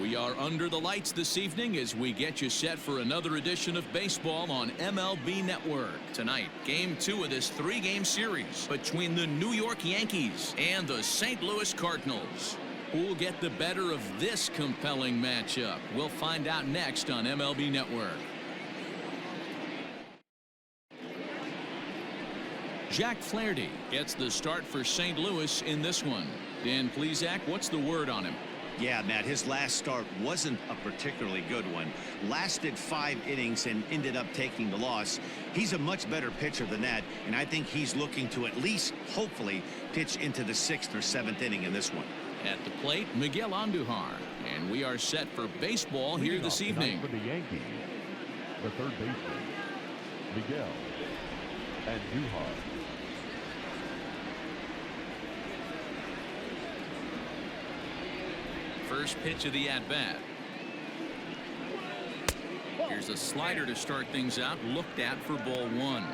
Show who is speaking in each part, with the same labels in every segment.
Speaker 1: We are under the lights this evening as we get you set for another edition of baseball on MLB Network. Tonight, Game 2 of this 3-game series between the New York Yankees and the St. Louis Cardinals. Who'll get the better of this compelling matchup? We'll find out next on MLB Network. Jack Flaherty gets the start for St. Louis in this one. Dan Plesac, what's the word on him?
Speaker 2: Yeah, Matt, his last start wasn't a particularly good one. Lasted 5 innings and ended up taking the loss. He's a much better pitcher than that, and I think he's looking to at least, hopefully, pitch into the 6th or 7th inning in this one.
Speaker 1: At the plate, Miguel Andujar, and we are set for baseball here this evening.
Speaker 3: For the Yankees, the third baseman, Miguel Andujar.
Speaker 1: First pitch of the at-bat. Here's a slider to start things out, looked at for ball 1.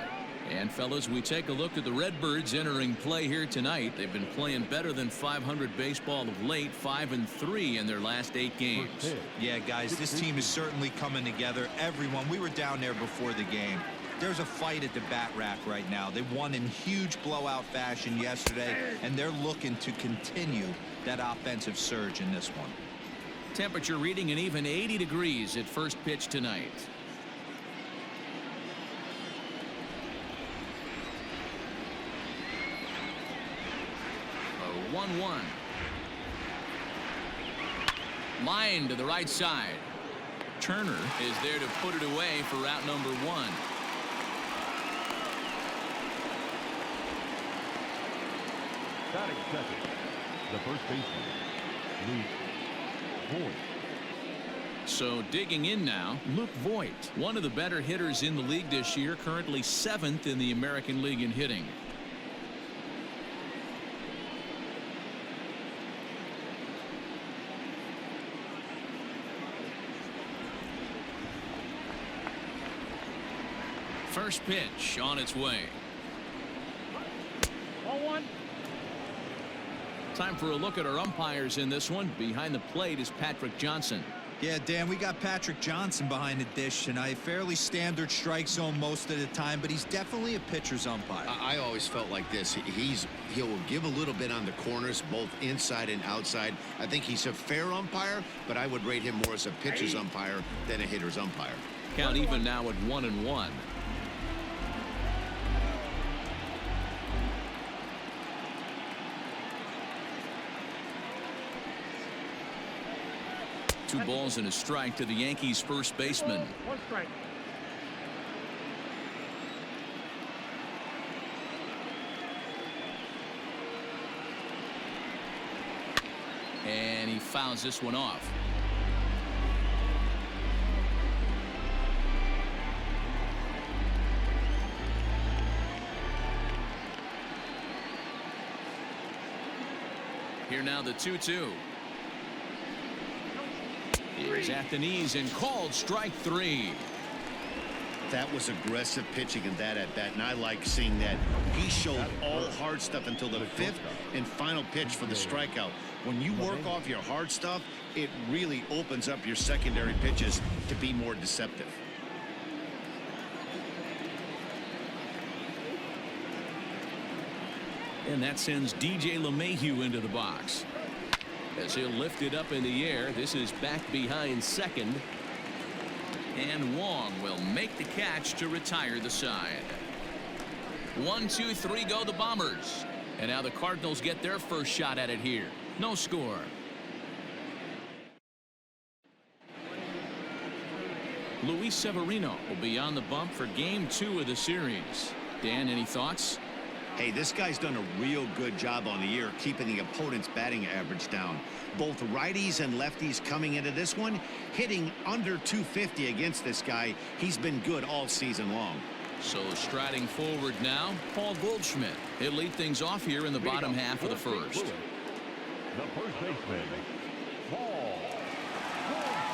Speaker 1: And fellas, we take a look at the Redbirds entering play here tonight. They've been playing better than 500 baseball of late, 5-3 in their last 8 games.
Speaker 4: Yeah, guys, this team is certainly coming together. Everyone, we were down there before the game. There's a fight at the bat rack right now. They won in huge blowout fashion yesterday, and they're looking to continue that offensive surge in this one.
Speaker 1: Temperature reading an even 80 degrees at first pitch tonight. A 1-1. Line to the right side. Turner is there to put it away for route number 1.
Speaker 3: Batting second, the first baseman, Luke Voigt.
Speaker 1: So digging in now, Luke Voigt, one of the better hitters in the league this year, currently 7th in the American League in hitting. First pitch on its way.
Speaker 5: 0-1.
Speaker 1: Time for a look at our umpires in this one. Behind the plate is Patrick Johnson.
Speaker 4: Yeah, Dan, we got Patrick Johnson behind the dish tonight. Fairly standard strike zone most of the time, but he's definitely a pitcher's umpire.
Speaker 6: I always felt like this. He'll give a little bit on the corners, both inside and outside. I think he's a fair umpire, but I would rate him more as a pitcher's umpire than a hitter's umpire.
Speaker 1: Count even now at 1-1. Two balls and a strike to the Yankees first baseman.
Speaker 5: 1 strike.
Speaker 1: And he fouls this one off. Here now the 2-2. He's at the knees and called strike 3.
Speaker 2: That was aggressive pitching in that at-bat, and I like seeing that. He showed all hard stuff until the 5th and final pitch for the strikeout. When you work off your hard stuff, it really opens up your secondary pitches to be more deceptive.
Speaker 1: And that sends DJ LeMahieu into the box. As he'll lift it up in the air, this is back behind second. And Wong will make the catch to retire the side. 1, 2, 3 go the Bombers. And now the Cardinals get their first shot at it here. No score. Luis Severino will be on the bump for game 2 of the series. Dan, any thoughts?
Speaker 2: Hey, this guy's done a real good job on the year keeping the opponent's batting average down. Both righties and lefties coming into this one, hitting under 250 against this guy. He's been good all season long.
Speaker 1: So striding forward now, Paul Goldschmidt. He'll lead things off here in the bottom half of the first.
Speaker 3: The first baseman, Paul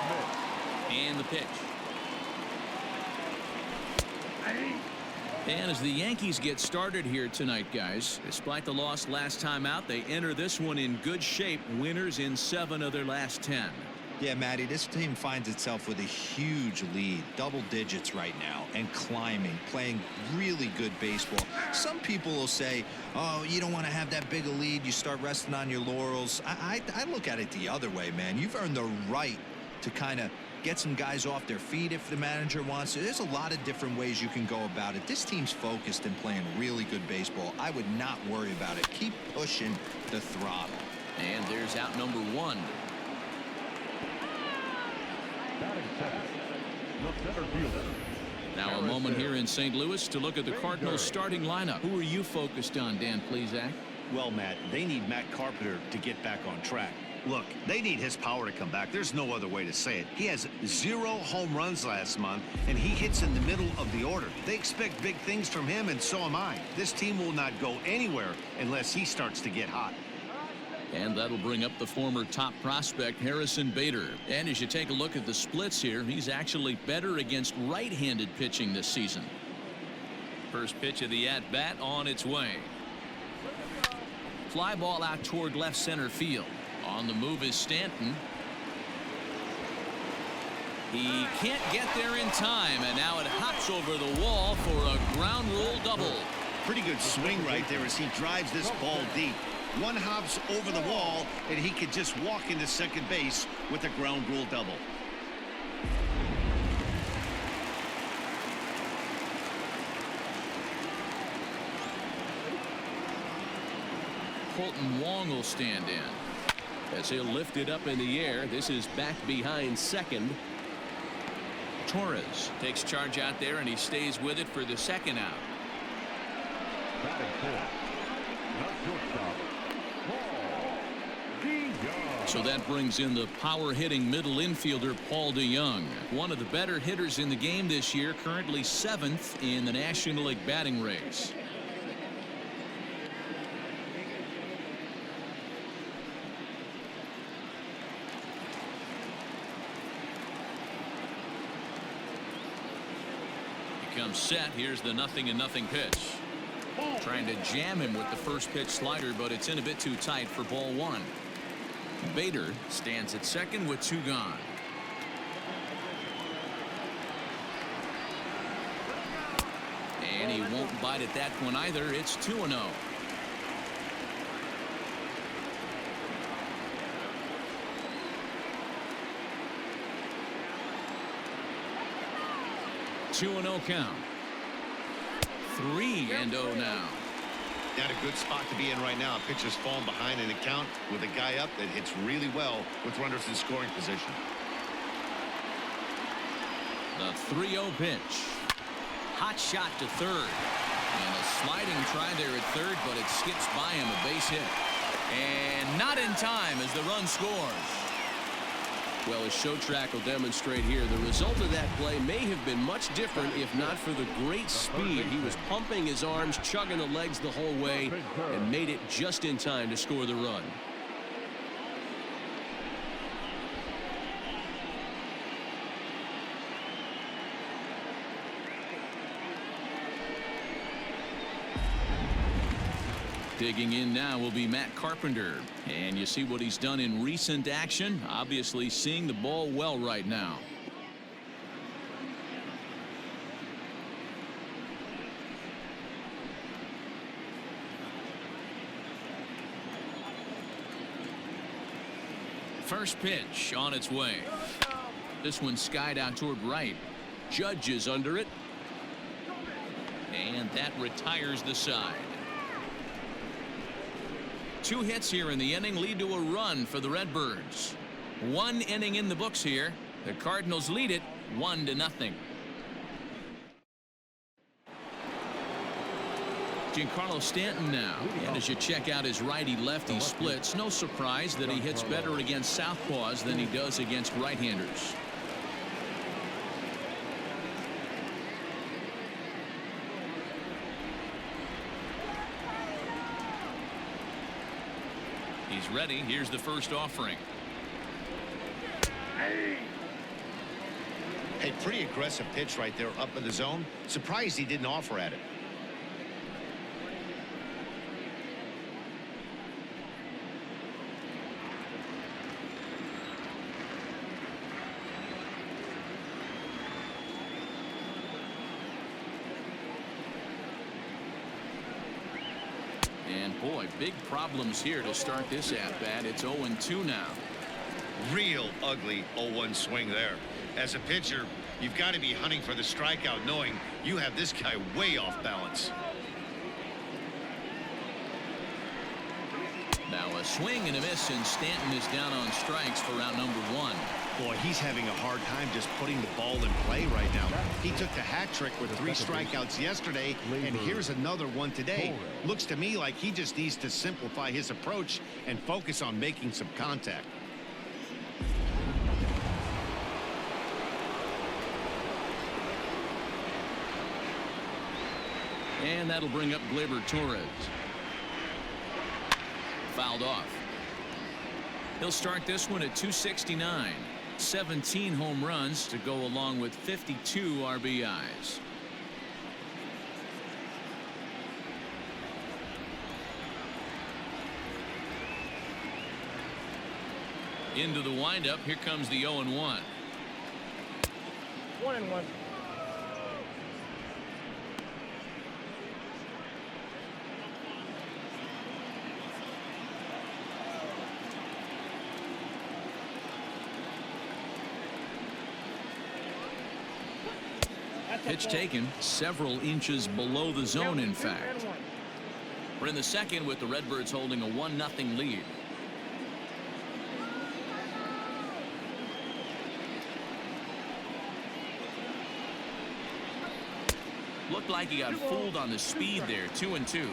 Speaker 3: Goldschmidt.
Speaker 1: And the pitch. And as the Yankees get started here tonight, guys, despite the loss last time out, they enter this one in good shape, winners in 7 of their last 10.
Speaker 4: Yeah, Matty, this team finds itself with a huge lead, double digits right now, and climbing, playing really good baseball. Some people will say, oh, you don't want to have that big a lead. You start resting on your laurels. I look at it the other way, man. You've earned the right to kind of get some guys off their feet if the manager wants to. There's a lot of different ways you can go about it. This team's focused and playing really good baseball. I would not worry about it. Keep pushing the throttle.
Speaker 1: And there's out number one.
Speaker 3: Batting second, the center fielder.
Speaker 1: Now a moment here in St. Louis to look at the Cardinals starting lineup. Who are you focused on, Dan Plesac?
Speaker 2: Well, Matt, they need Matt Carpenter to get back on track. Look, they need his power to come back. There's no other way to say it. He has 0 home runs last month, and he hits in the middle of the order. They expect big things from him, and so am I. This team will not go anywhere unless he starts to get hot.
Speaker 1: And that'll bring up the former top prospect, Harrison Bader. And as you take a look at the splits here, he's actually better against right-handed pitching this season. First pitch of the at-bat on its way. Fly ball out toward left center field. On the move is Stanton. He can't get there in time, and now it hops over the wall for a ground rule double.
Speaker 2: Pretty good swing right there as he drives this ball deep. One hops over the wall, and he could just walk into second base with a ground rule double.
Speaker 1: Colton Wong will stand in. As he'll lift it up in the air, this is back behind second. Torres takes charge out there, and he stays with it for the second out.
Speaker 3: Batting fourth, the shortstop, Paul DeYoung.
Speaker 1: So that brings in the power-hitting middle infielder Paul DeYoung, one of the better hitters in the game this year, currently 7th in the National League batting race. Comes set. Here's the 0-0 pitch. Trying to jam him with the first pitch slider, but it's in a bit too tight for ball one. Bader stands at second with 2 gone. And he won't bite at that one either. It's 2-0. Two and 0 count. 3-0 now.
Speaker 2: Not a good spot to be in right now. Pitcher's falling behind in the count with a guy up that hits really well with runners in scoring position.
Speaker 1: The 3-0 pitch. Hot shot to third. And a sliding try there at third, but it skips by him, a base hit. And not in time as the run scores. Well, as show track will demonstrate here, the result of that play may have been much different if not for the great speed. He was pumping his arms, chugging the legs the whole way, and made it just in time to score the run. Digging in now will be Matt Carpenter, and you see what he's done in recent action. Obviously seeing the ball well right now. First pitch on its way. This one skied out toward right. Judge is under it, and that retires the side. 2 hits here in the inning lead to a run for the Redbirds. 1 inning in the books here. The Cardinals lead it 1-0. Giancarlo Stanton now. And as you check out his righty-lefty splits, no surprise that he hits better against southpaws than he does against right-handers. He's ready. Here's the first offering.
Speaker 2: Hey, pretty aggressive pitch right there up in the zone. Surprised he didn't offer at it.
Speaker 1: Boy, big problems here to start this at-bat. It's 0-2 now.
Speaker 2: Real ugly 0-1 swing there. As a pitcher, you've got to be hunting for the strikeout, knowing you have this guy way off balance.
Speaker 1: Now a swing and a miss, and Stanton is down on strikes for round number 1.
Speaker 2: Boy, he's having a hard time just putting the ball in play right now. He took the hat trick with 3 strikeouts yesterday, and here's another one today. Looks to me like he just needs to simplify his approach and focus on making some contact.
Speaker 1: And that'll bring up Gleyber Torres. Fouled off. He'll start this one at 269. 17 home runs to go along with 52 RBIs. Into the windup. Here comes the 0-1.
Speaker 5: 1-1.
Speaker 1: Pitch taken several inches below the zone, in fact. We're in the second with the Redbirds holding a 1-0 lead. Looked like he got fooled on the speed there. 2-2.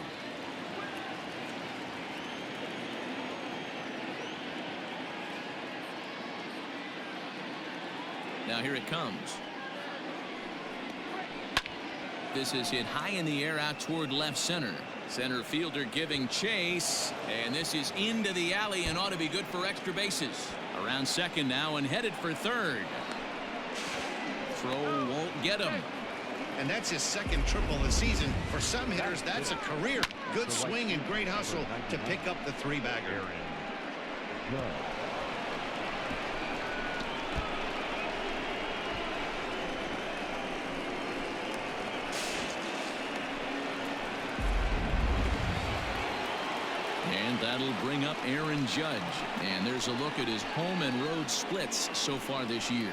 Speaker 1: Now here it comes. This is hit high in the air out toward left center. Center fielder giving chase, and this is into the alley and ought to be good for extra bases. Around second now and headed for third. Throw won't get him.
Speaker 2: And that's his second triple of the season. For some hitters, that's a career. Good swing and great hustle to pick up the 3-bagger.
Speaker 1: And that'll bring up Aaron Judge. And there's a look at his home and road splits so far this year.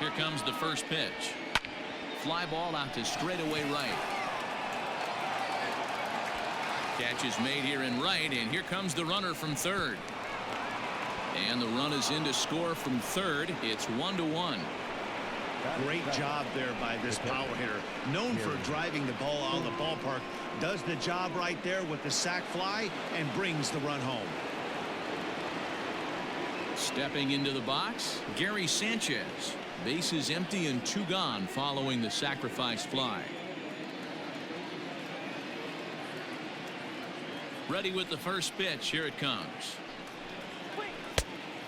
Speaker 1: Here comes the first pitch. Fly ball out to straightaway right. Catch is made here in right, and here comes the runner from third. And the run is in to score from third. It's 1-1.
Speaker 2: Great job there by this power hitter. Known for driving the ball out of the ballpark. Does the job right there with the sac fly and brings the run home.
Speaker 1: Stepping into the box, Gary Sanchez. Bases empty and 2 gone following the sacrifice fly. Ready with the first pitch. Here it comes.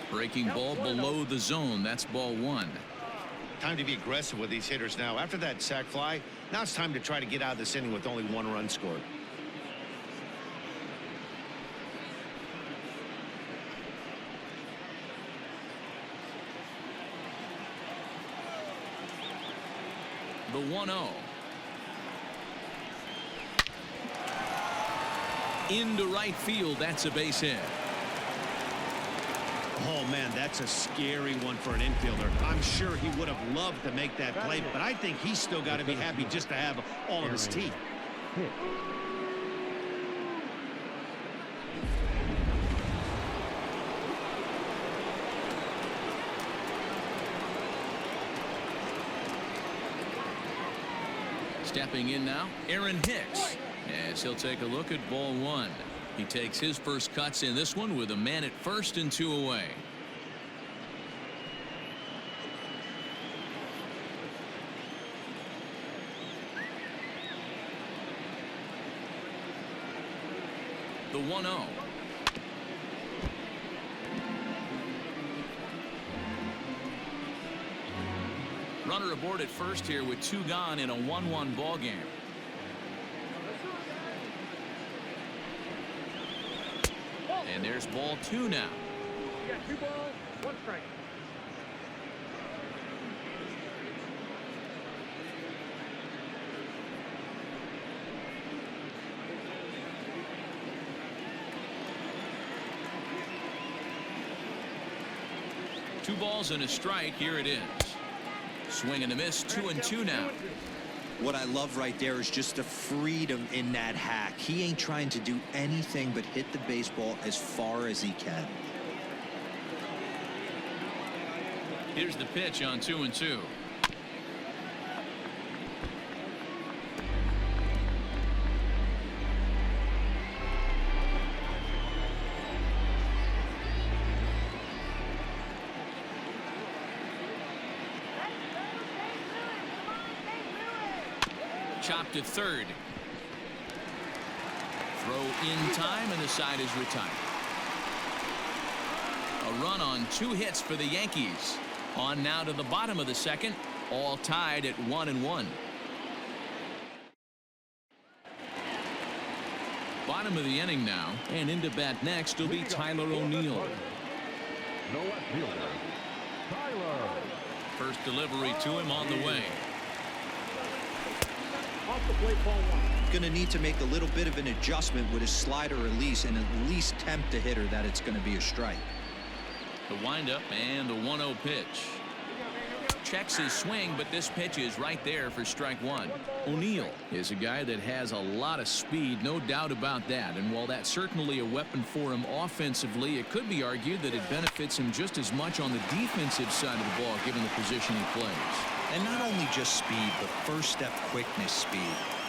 Speaker 1: Breaking ball below the zone. That's ball 1.
Speaker 2: Time to be aggressive with these hitters now. After that sac fly, now it's time to try to get out of this inning with only 1 run scored.
Speaker 1: The 1-0. Into right field. That's a base hit.
Speaker 2: Oh, man, that's a scary one for an infielder. I'm sure he would have loved to make that play, but I think he's still got to be happy just to have all of his teeth.
Speaker 1: Stepping in now, Aaron Hicks, as he'll take a look at ball 1. He takes his first cuts in this one with a man at first and 2 away. The 1-0. Runner aboard at first here with 2 gone in a 1-1 ball game. And there's ball 2 now.
Speaker 3: You got 2 balls, 1 strike.
Speaker 1: Two balls and a strike. Here it is. Swing and a miss. 2-2 now.
Speaker 4: What I love right there is just the freedom in that hack. He ain't trying to do anything but hit the baseball as far as he can.
Speaker 1: Here's the pitch on 2-2. Chopped at third. Throw in time, and the side is retired. A run on 2 hits for the Yankees. On now to the bottom of the second, all tied at 1-1. Bottom of the inning now, and into bat next will be Tyler O'Neill.
Speaker 3: No left fielder. Tyler.
Speaker 1: First delivery to him on the way.
Speaker 3: Off the plate, ball 1.
Speaker 4: Going to need to make a little bit of an adjustment with his slider release and at least tempt the hitter that it's going to be a strike.
Speaker 1: The windup and the 1-0 pitch. Checks his swing, but this pitch is right there for strike 1. O'Neill is a guy that has a lot of speed, no doubt about that. And while that's certainly a weapon for him offensively, it could be argued that it benefits him just as much on the defensive side of the ball, given the position he plays.
Speaker 4: And not only just speed, but first step quickness speed.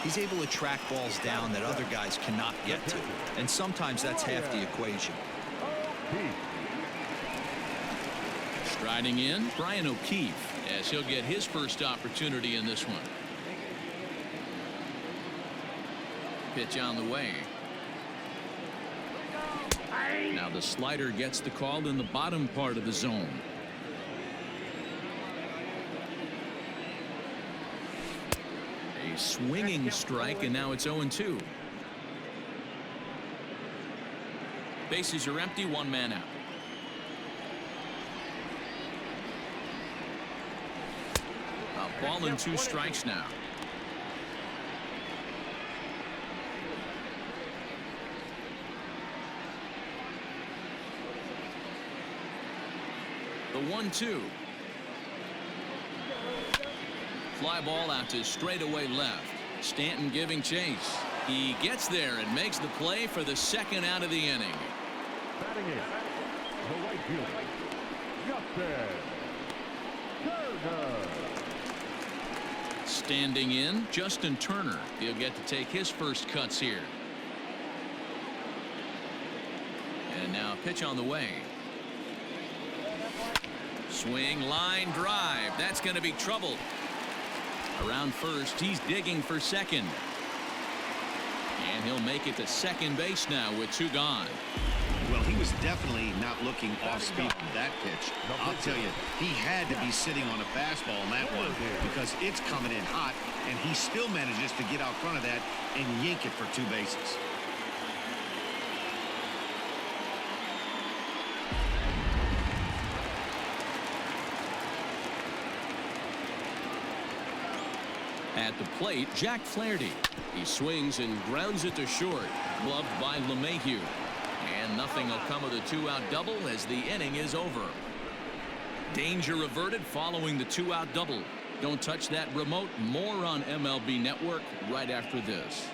Speaker 4: He's able to track balls down that other guys cannot get to. And sometimes that's half the equation.
Speaker 1: Striding in, Brian O'Keefe, as he'll get his first opportunity in this one. Pitch on the way. Now the slider gets the call in the bottom part of the zone. A swinging strike, and now it's 0-2. Bases are empty, 1 man out. A ball and 2 strikes now. The 1-2. Fly ball out to straightaway left. Stanton giving chase. He gets there and makes the play for the second out of the inning.
Speaker 3: Batting in, the right fielder, Justin Turner.
Speaker 1: Standing in, Justin Turner. He'll get to take his first cuts here. And now pitch on the way. Swing, line drive. That's going to be trouble. Around first, he's digging for second. And he'll make it to second base now with 2 gone.
Speaker 2: Well, he was definitely not looking off speed from that pitch. I'll tell you, he had to be sitting on a fastball on that one because it's coming in hot, and he still manages to get out front of that and yank it for 2 bases.
Speaker 1: At the plate, Jack Flaherty. He swings and grounds it to short. Gloved by LeMahieu. And nothing will come of the 2-out double as the inning is over. Danger averted following the 2-out double. Don't touch that remote. More on MLB Network right after this.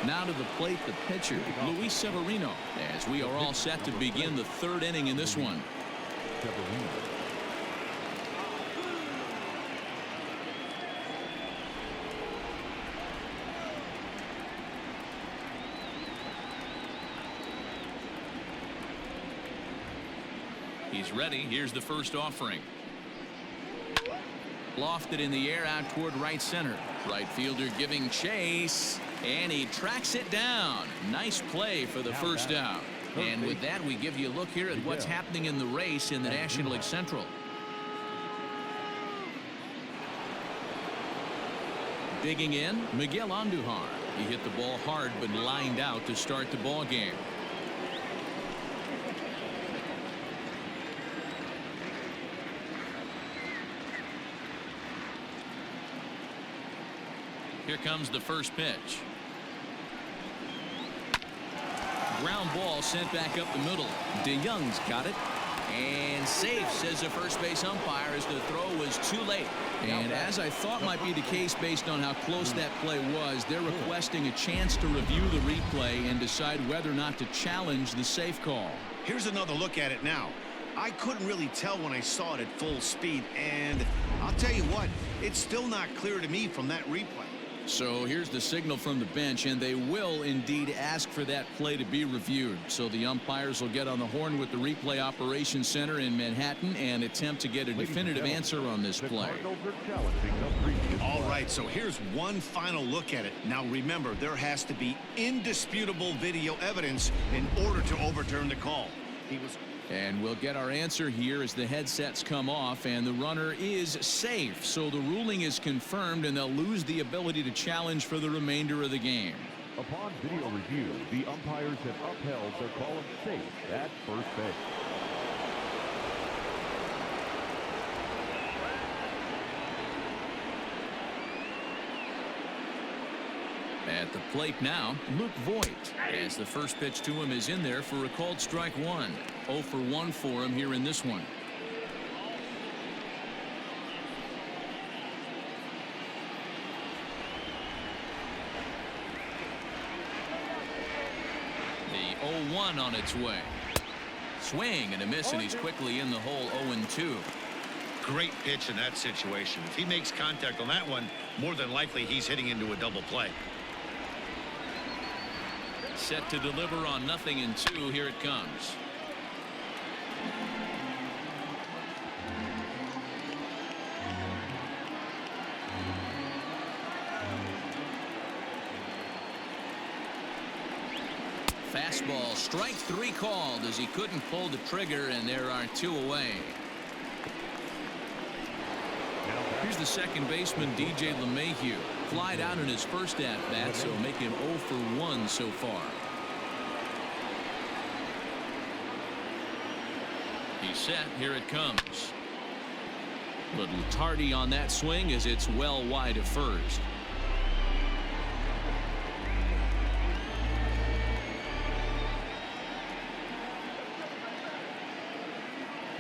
Speaker 1: Now to the plate, the pitcher, Luis Severino, as we are all set to begin the 3rd inning in this one. He's ready. Here's the first offering. Lofted in the air out toward right center. Right fielder giving chase, and he tracks it down. Nice play for the first out. And with that, we give you a look here at what's happening in the race in the National League Central. Digging in, Miguel Andujar. He hit the ball hard but lined out to start the ball game. Here comes the first pitch. Ground ball sent back up the middle. DeYoung's got it. And safe, says the first base umpire, as the throw was too late. And as I thought might be the case based on how close that play was, they're requesting a chance to review the replay and decide whether or not to challenge the safe call.
Speaker 2: Here's another look at it now. I couldn't really tell when I saw it at full speed, and I'll tell you what, it's still not clear to me from that replay.
Speaker 1: So here's the signal from the bench, and they will indeed ask for that play to be reviewed. So the umpires will get on the horn with the replay operations center in Manhattan and attempt to get a definitive answer on this play.
Speaker 2: All right, so here's one final look at it. Now remember, there has to be indisputable video evidence in order to overturn the call.
Speaker 1: And we'll get our answer here as the headsets come off, and the runner is safe. So the ruling is confirmed, and they'll lose the ability to challenge for the remainder of the game.
Speaker 3: Upon video review, the umpires have upheld their call of safe at first base.
Speaker 1: At the plate now, Luke Voigt, as the first pitch to him is in there for a called strike one. 0 for 1 for him here in this one. The 0-1 on its way. Swing and a miss, and he's quickly in the hole. 0-2.
Speaker 2: Great pitch in that situation. If he makes contact on that one, more than likely he's hitting into a double play.
Speaker 1: Set to deliver on 0-2. Here it comes. Fastball, strike 3 called, as he couldn't pull the trigger, and there are 2 away. Here's the second baseman, DJ LeMahieu. Flied out in his first at-bat, so make him 0 for 1 so far. He's set. Here it comes. Little tardy on that swing, as it's well wide of first.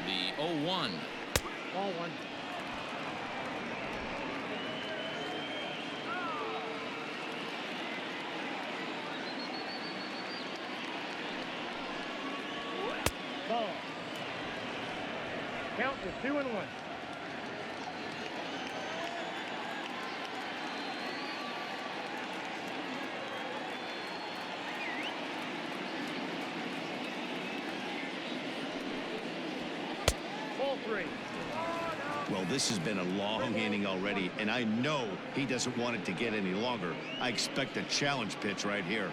Speaker 1: The 0-1.
Speaker 5: Ball one. Ball. Count is 2-1. Ball 3.
Speaker 2: Well, this has been a long inning already, and I know he doesn't want it to get any longer. I expect a challenge pitch right here.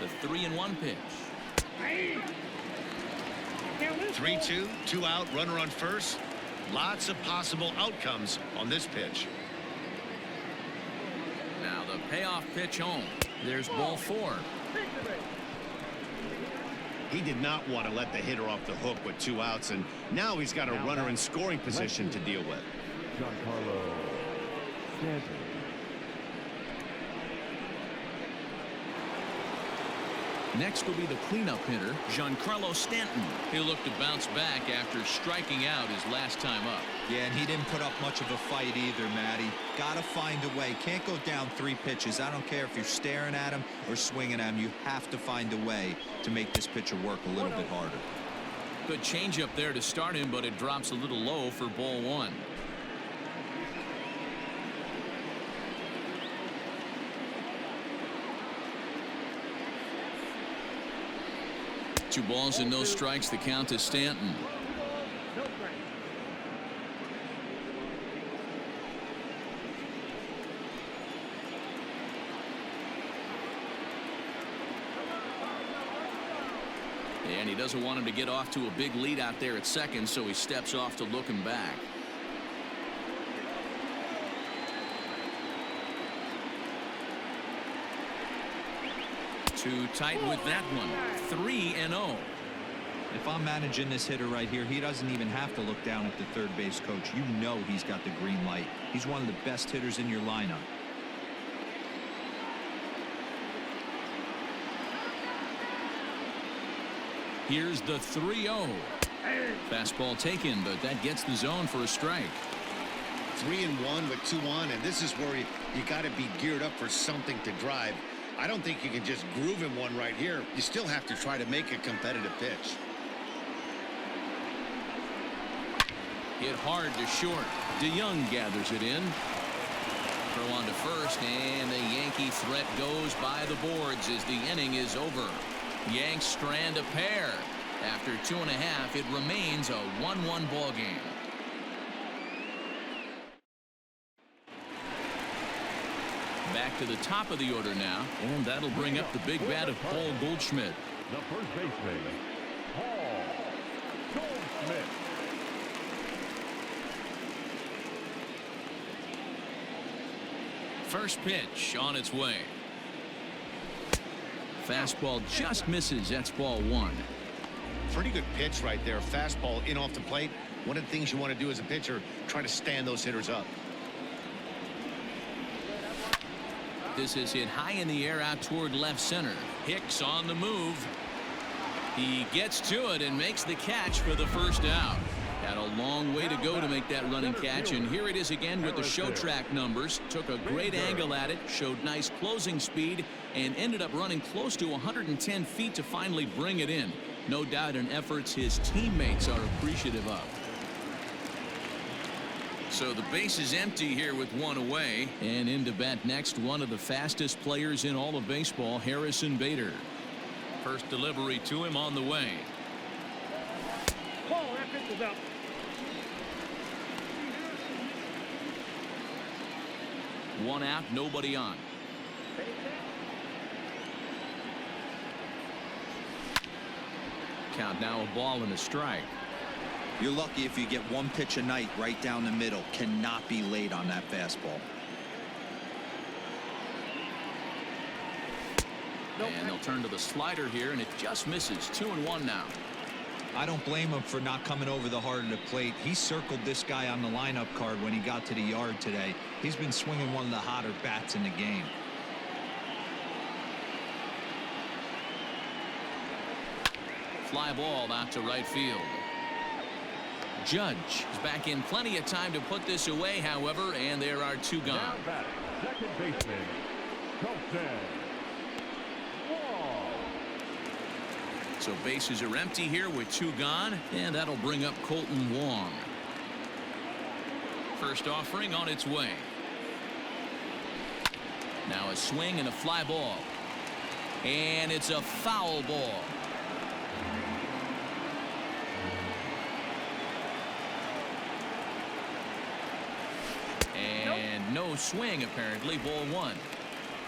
Speaker 1: The 3-1 pitch.
Speaker 2: 3-2, 2 out, runner on first. Lots of possible outcomes on this pitch.
Speaker 1: Now the payoff pitch home. There's ball 4.
Speaker 2: He did not want to let the hitter off the hook with 2 outs, and now he's got a runner in scoring position to deal with.
Speaker 3: Giancarlo Stanton.
Speaker 1: Next will be the cleanup hitter, Giancarlo Stanton. He'll look to bounce back after striking out his last time up.
Speaker 4: Yeah, and he didn't put up much of a fight either, Matty. Got to find a way. Can't go down 3 pitches. I don't care if you're staring at him or swinging at him. You have to find a way to make this pitcher work a little bit harder.
Speaker 1: Good changeup there to start him, but it drops a little low for ball 1. Two balls and no strikes. The count to Stanton. And he doesn't want him to get off to a big lead out there at second, so he steps off to look him back. Too tight with that one. 3-0.
Speaker 4: If I'm managing this hitter right here, he doesn't even have to look down at the third base coach. You know he's got the green light. He's one of the best hitters in your lineup.
Speaker 1: Here's the 3-0. Fastball taken, but that gets the zone for a strike.
Speaker 2: 3-1 with 2 on, and this is where you got to be geared up for something to drive. I don't think you can just groove him one right here. You still have to try to make a competitive pitch.
Speaker 1: Hit hard to short. DeYoung gathers it in. Throw on to first, and the Yankee threat goes by the boards as the inning is over. Yanks strand a pair. After 2.5, it remains a 1-1 ball game. Back to the top of the order now, and that'll bring up the big bat of Paul Goldschmidt.
Speaker 3: The first baseman, Paul Goldschmidt.
Speaker 1: First pitch on its way. Fastball just misses. That's ball 1.
Speaker 2: Pretty good pitch right there. Fastball in off the plate. One of the things you want to do as a pitcher, try to stand those hitters up.
Speaker 1: This is hit high in the air out toward left center. Hicks on the move. He gets to it and makes the catch for the first out. Had a long way to go to make that running catch, and here it is again with the show track numbers. Took a great angle at it, showed nice closing speed, and ended up running close to 110 feet to finally bring it in. No doubt an effort his teammates are appreciative of. So the base is empty here with 1 away, and in to bat next, one of the fastest players in all of baseball, Harrison Bader. First delivery to him on the way.
Speaker 5: Ball, that pitch is up.
Speaker 1: One out, nobody on. Count now a ball and a strike.
Speaker 4: You're lucky if you get one pitch a night right down the middle. Cannot be late on that fastball.
Speaker 1: And they'll turn to the slider here, and it just misses. 2-1 now.
Speaker 4: I don't blame him for not coming over the heart of the plate. He circled this guy on the lineup card when he got to the yard today. He's been swinging one of the hotter bats in the game.
Speaker 1: Fly ball out to right field. Judge is back in plenty of time to put this away, however, and there are 2 gone.
Speaker 3: Now batting, second baseman, Colton Wong.
Speaker 1: So bases are empty here with 2 gone, and that'll bring up Colton Wong. First offering on its way. Now a swing and a fly ball. And it's a foul ball. And no swing, apparently. Ball 1.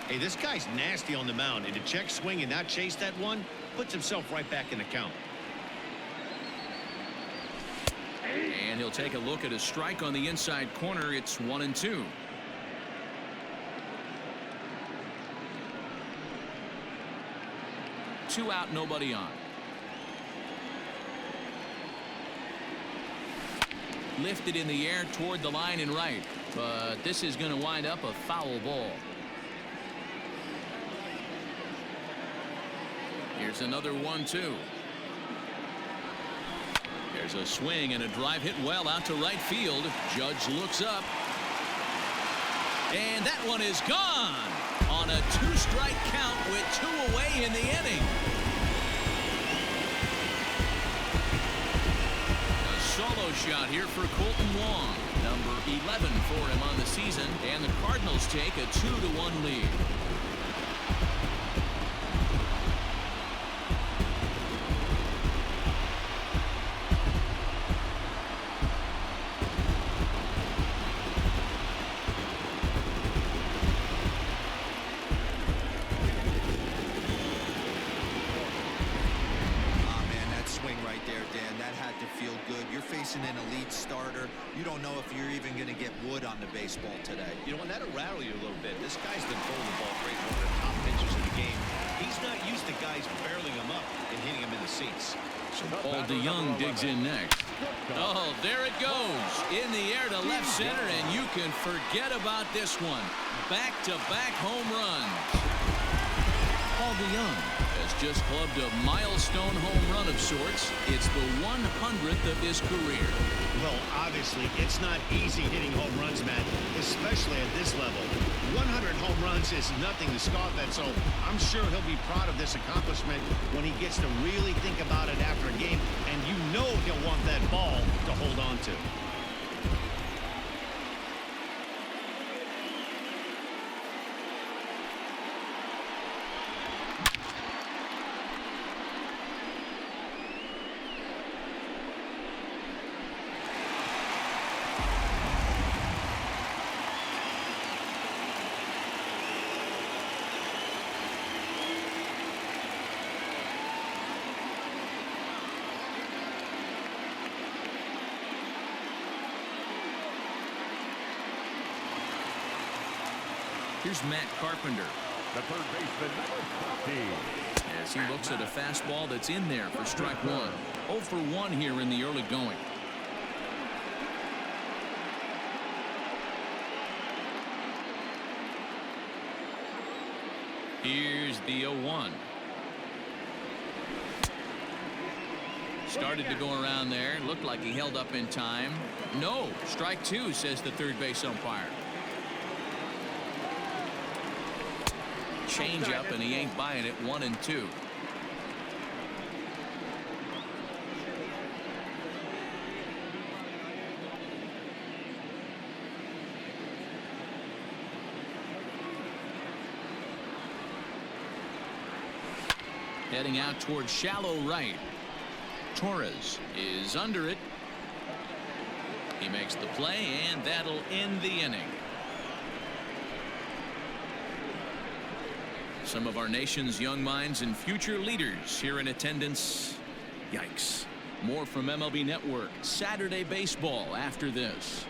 Speaker 2: Hey, this guy's nasty on the mound, and to check swing and not chase that one puts himself right back in the count.
Speaker 1: And he'll take a look at a strike on the inside corner. It's 1-2. Two out, nobody on. Lifted in the air toward the line and right, but this is going to wind up a foul ball. Here's another 1-2. There's a swing and a drive hit well out to right field. Judge looks up, and that one is gone on a 2-strike count with 2 away in the inning. A solo shot here for Colton Wong, number 11 for him on the season, and the Cardinals take a 2-1 lead.
Speaker 4: feel good. You're facing an elite starter. You don't know if you're even going to get wood on the baseball today.
Speaker 1: You know, and that'll rattle you a little bit. This guy's been throwing the ball great, one of the top pitchers in the game. He's not used to guys barreling him up and hitting him in the seats. So Paul DeYoung digs in next. Oh, there it goes. In the air to left center, and you can forget about this one. Back-to-back home runs. Paul DeYoung has just clubbed a milestone home run of sorts. It's the 100th of his career.
Speaker 2: Well, obviously, it's not easy hitting home runs, Matt, especially at this level. 100 home runs is nothing to scoff at, so I'm sure he'll be proud of this accomplishment when he gets to really think about it after a game, and you know he'll want that ball to hold on to.
Speaker 1: Here's Matt Carpenter.
Speaker 3: The third baseman, number 50.
Speaker 1: As he looks at a fastball that's in there for strike one. 0 for 1 here in the early going. Here's the 0-1. Started to go around there. Looked like he held up in time. No, strike two, says the third base umpire. Change up, and he ain't buying it. 1-2. Heading out towards shallow right. Torres is under it. He makes the play, and that'll end the inning. Some of our nation's young minds and future leaders here in attendance. Yikes. More from MLB Network Saturday Baseball after this.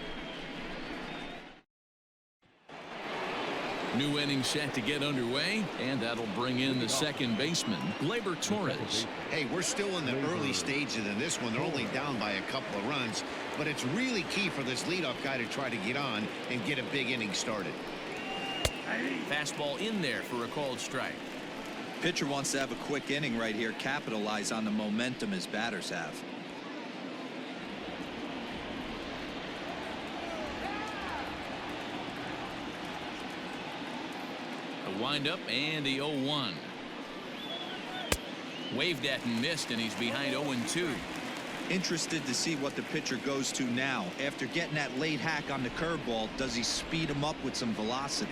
Speaker 1: New inning set to get underway, and that'll bring in the second baseman, Gleyber Torres.
Speaker 2: Hey, we're still in the early stages in this one. They're only down by a couple of runs, but it's really key for this leadoff guy to try to get on and get a big inning started.
Speaker 1: Fastball in there for a called strike.
Speaker 4: Pitcher wants to have a quick inning right here, capitalize on the momentum his batters have.
Speaker 1: A windup and the 0-1. Waved at and missed, and he's behind 0-2.
Speaker 4: Interested to see what the pitcher goes to now. After getting that late hack on the curveball, does he speed him up with some velocity?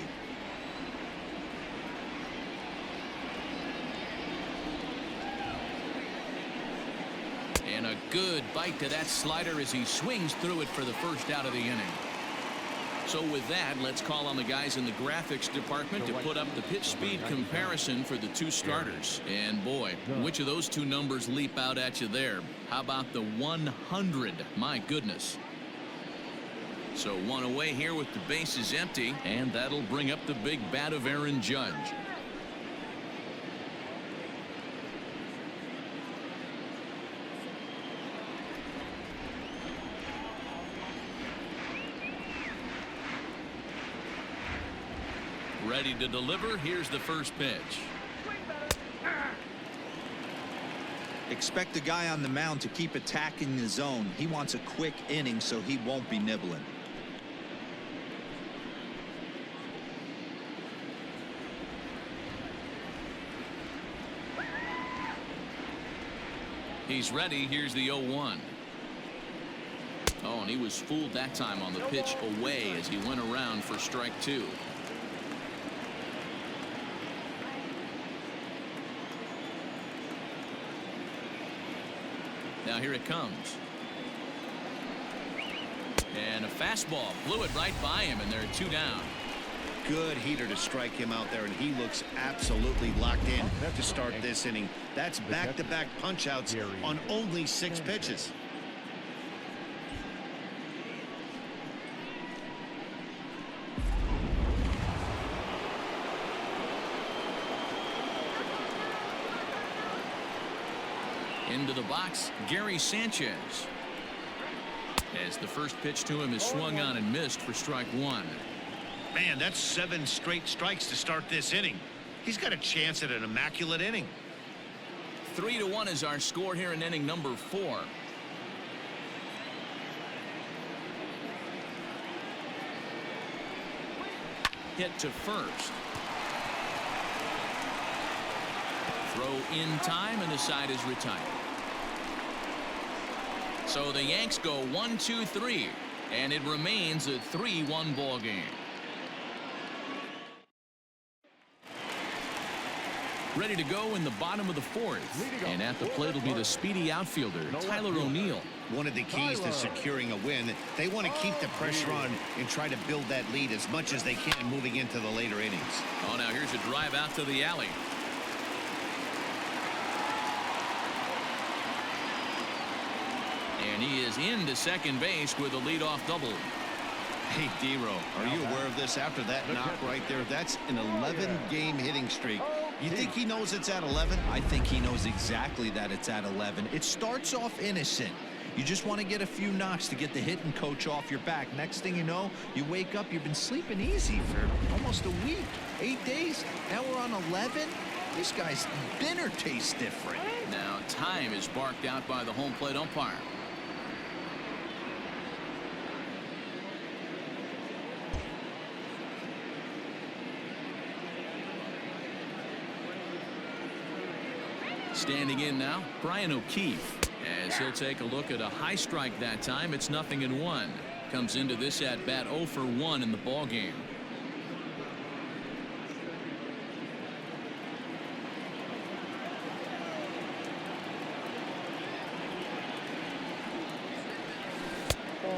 Speaker 1: And a good bite to that slider as he swings through it for the first out of the inning. So with that, let's call on the guys in the graphics department to put up the pitch speed comparison for the two starters. And boy, which of those two numbers leap out at you there? How about the 100? My goodness. So one away here with the bases empty, and that'll bring up the big bat of Aaron Judge. Ready to deliver. Here's the first pitch.
Speaker 4: Expect the guy on the mound to keep attacking the zone. He wants a quick inning so he won't be nibbling.
Speaker 1: He's ready. Here's the 0-1. Oh, and he was fooled that time on the pitch away as he went around for strike two. Now here it comes. And a fastball blew it right by him, and there are two down.
Speaker 2: Good heater to strike him out there, and he looks absolutely locked in to start this inning. That's back-to-back punch-outs on only 6 pitches.
Speaker 1: Into the box, Gary Sanchez. As the first pitch to him is swung on and missed for strike one.
Speaker 2: Man, that's 7 straight strikes to start this inning. He's got a chance at an immaculate inning.
Speaker 1: 3-1 is our score here in inning number 4. Hit to first. Throw in time, and the side is retired. So the Yanks go 1-2-3, and it remains a 3-1 ball game. Ready to go in the bottom of the 4th, and at the plate will be the speedy outfielder Tyler O'Neill.
Speaker 6: One of the keys to securing a win, they want to keep the pressure on and try to build that lead as much as they can moving into the later innings.
Speaker 1: Oh, now here's a drive out to the alley. And he is into second base with a leadoff double.
Speaker 6: Hey, D-Row, are you aware of this? After that knock right there, that's an 11-game hitting streak. You think he knows it's at 11?
Speaker 4: I think he knows exactly that it's at 11. It starts off innocent. You just want to get a few knocks to get the hitting coach off your back. Next thing you know, you wake up, you've been sleeping easy for almost a week, 8 days. Now we're on 11. This guy's dinner tastes different.
Speaker 1: Now time is barked out by the home plate umpire. Standing in now, Brian O'Keefe, as he'll take a look at a high strike that time. It's 0-1. Comes into this at bat 0 for 1 in the ball game.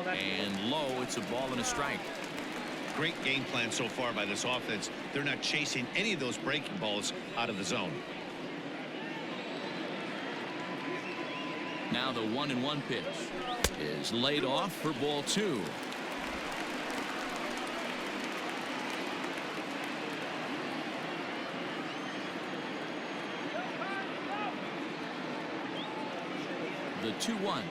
Speaker 1: And low, it's a ball and a strike.
Speaker 2: Great game plan so far by this offense. They're not chasing any of those breaking balls out of the zone.
Speaker 1: Now the 1-1 pitch is laid off for ball 2. The 2-1.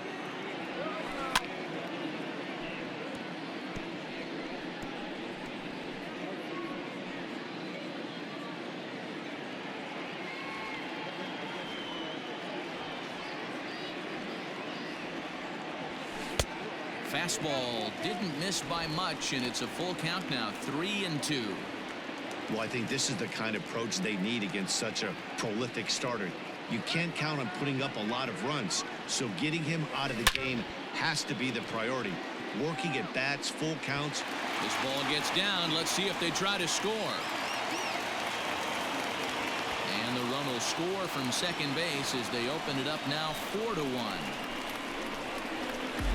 Speaker 1: Fastball didn't miss by much, and it's a full count now, 3-2.
Speaker 2: Well, I think this is the kind of approach they need against such a prolific starter. You can't count on putting up a lot of runs, so getting him out of the game has to be the priority. Working at bats, full counts.
Speaker 1: This ball gets down. Let's see if they try to score. And the run will score from second base as they open it up now 4-1.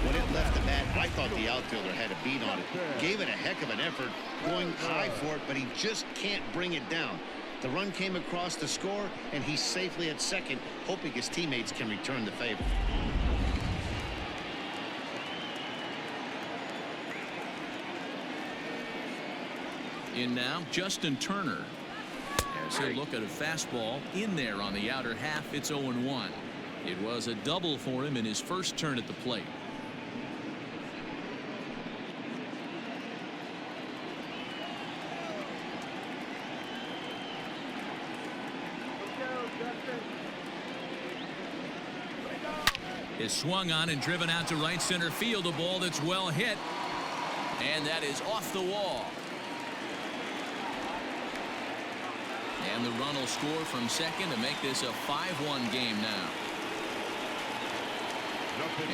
Speaker 2: When it left the bat, I thought the outfielder had a beat on it. Gave it a heck of an effort, going high for it, but he just can't bring it down. The run came across to score, and he's safely at second, hoping his teammates can return the favor.
Speaker 1: In now, Justin Turner. As he'll look at a fastball in there on the outer half, it's 0-1. It was a double for him in his first turn at the plate. Is swung on and driven out to right center field. A ball that's well hit, and that is off the wall. And the run will score from second to make this a 5-1 game now.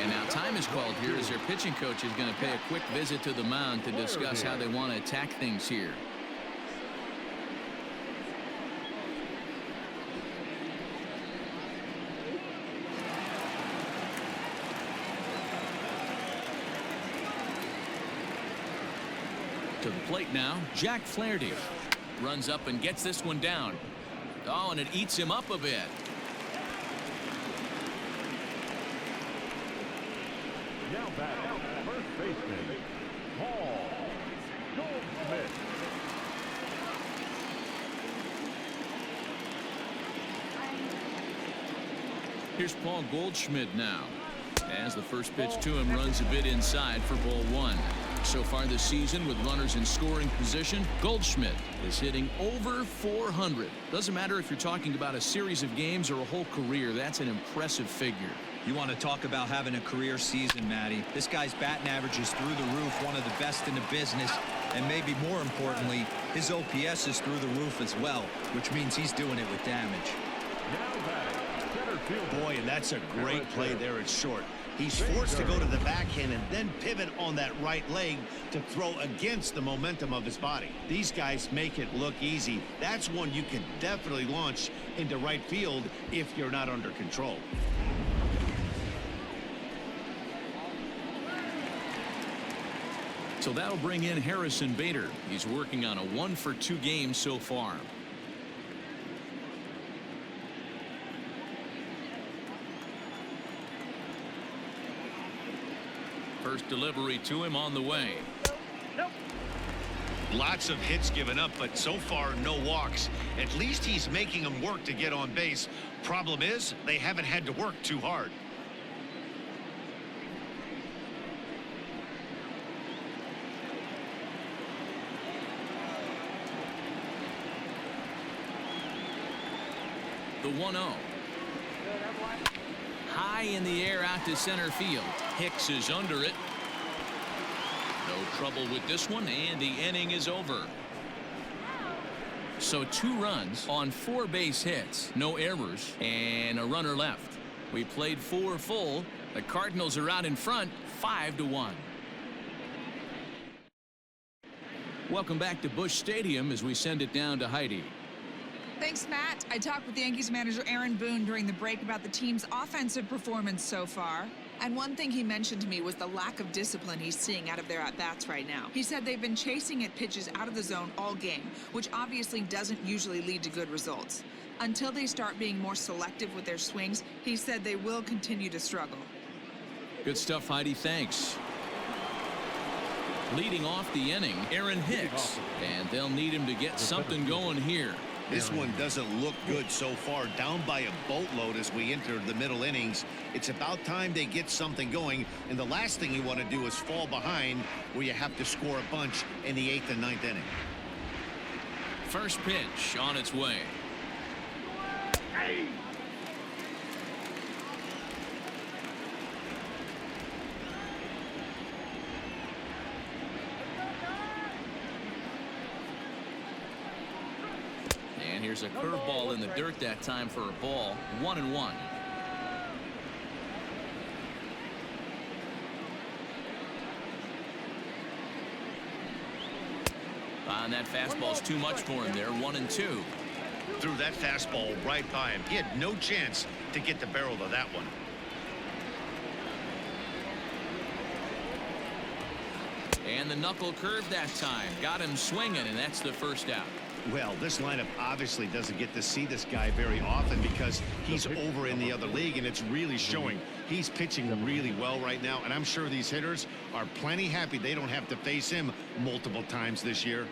Speaker 1: And now time is called here as their pitching coach is going to pay a quick visit to the mound to discuss how they want to attack things here. To the plate now, Jack Flaherty runs up and gets this one down. Oh, and it eats him up a bit.
Speaker 3: Now back, first baseman, Paul Goldschmidt.
Speaker 1: Here's Paul Goldschmidt now. As the first pitch to him runs a bit inside for ball one. So far this season with runners in scoring position, Goldschmidt is hitting over 400. Doesn't matter if you're talking about a series of games or a whole career. That's an impressive figure.
Speaker 4: You want to talk about having a career season, Matty. This guy's batting average is through the roof, one of the best in the business. And maybe more importantly, his OPS is through the roof as well, which means he's doing it with damage.
Speaker 2: Boy, and that's a great play there at short. He's forced to go to the backhand and then pivot on that right leg to throw against the momentum of his body. These guys make it look easy. That's one you can definitely launch into right field if you're not under control.
Speaker 1: So that'll bring in Harrison Bader. He's working on a 1-for-2 game so far. First delivery to him on the way.
Speaker 2: Lots of hits given up, but so far no walks. At least he's making them work to get on base. Problem is, they haven't had to work too hard.
Speaker 1: The 1-0. High in the air out to center field. Hicks is under it. No trouble with this one, and the inning is over. So 2 runs on 4 base hits, no errors, and a runner left. We played 4 full. The Cardinals are out in front, 5-1. Welcome back to Busch Stadium as we send it down to Heidi.
Speaker 7: Thanks, Matt. I talked with the Yankees manager Aaron Boone during the break about the team's offensive performance so far. And one thing he mentioned to me was the lack of discipline he's seeing out of their at-bats right now. He said they've been chasing at pitches out of the zone all game, which obviously doesn't usually lead to good results. Until they start being more selective with their swings, he said they will continue to struggle.
Speaker 1: Good stuff, Heidi. Thanks. Leading off the inning, Aaron Hicks. And they'll need him to get something going here.
Speaker 2: This one doesn't look good so far. Down by a boatload as we enter the middle innings. It's about time they get something going. And the last thing you want to do is fall behind where you have to score a bunch in the 8th and 9th inning.
Speaker 1: First pitch on its way. And here's a curveball in the dirt that time for a ball. 1-1. And that fastball's too much for him there. 1-2.
Speaker 2: Threw that fastball right by him. He had no chance to get the barrel of that one.
Speaker 1: And the knuckle curve that time. Got him swinging, and that's the first out.
Speaker 2: Well, this lineup obviously doesn't get to see this guy very often because he's over in the other league, and it's really showing. He's pitching really well right now, and I'm sure these hitters are plenty happy they don't have to face him multiple times this year.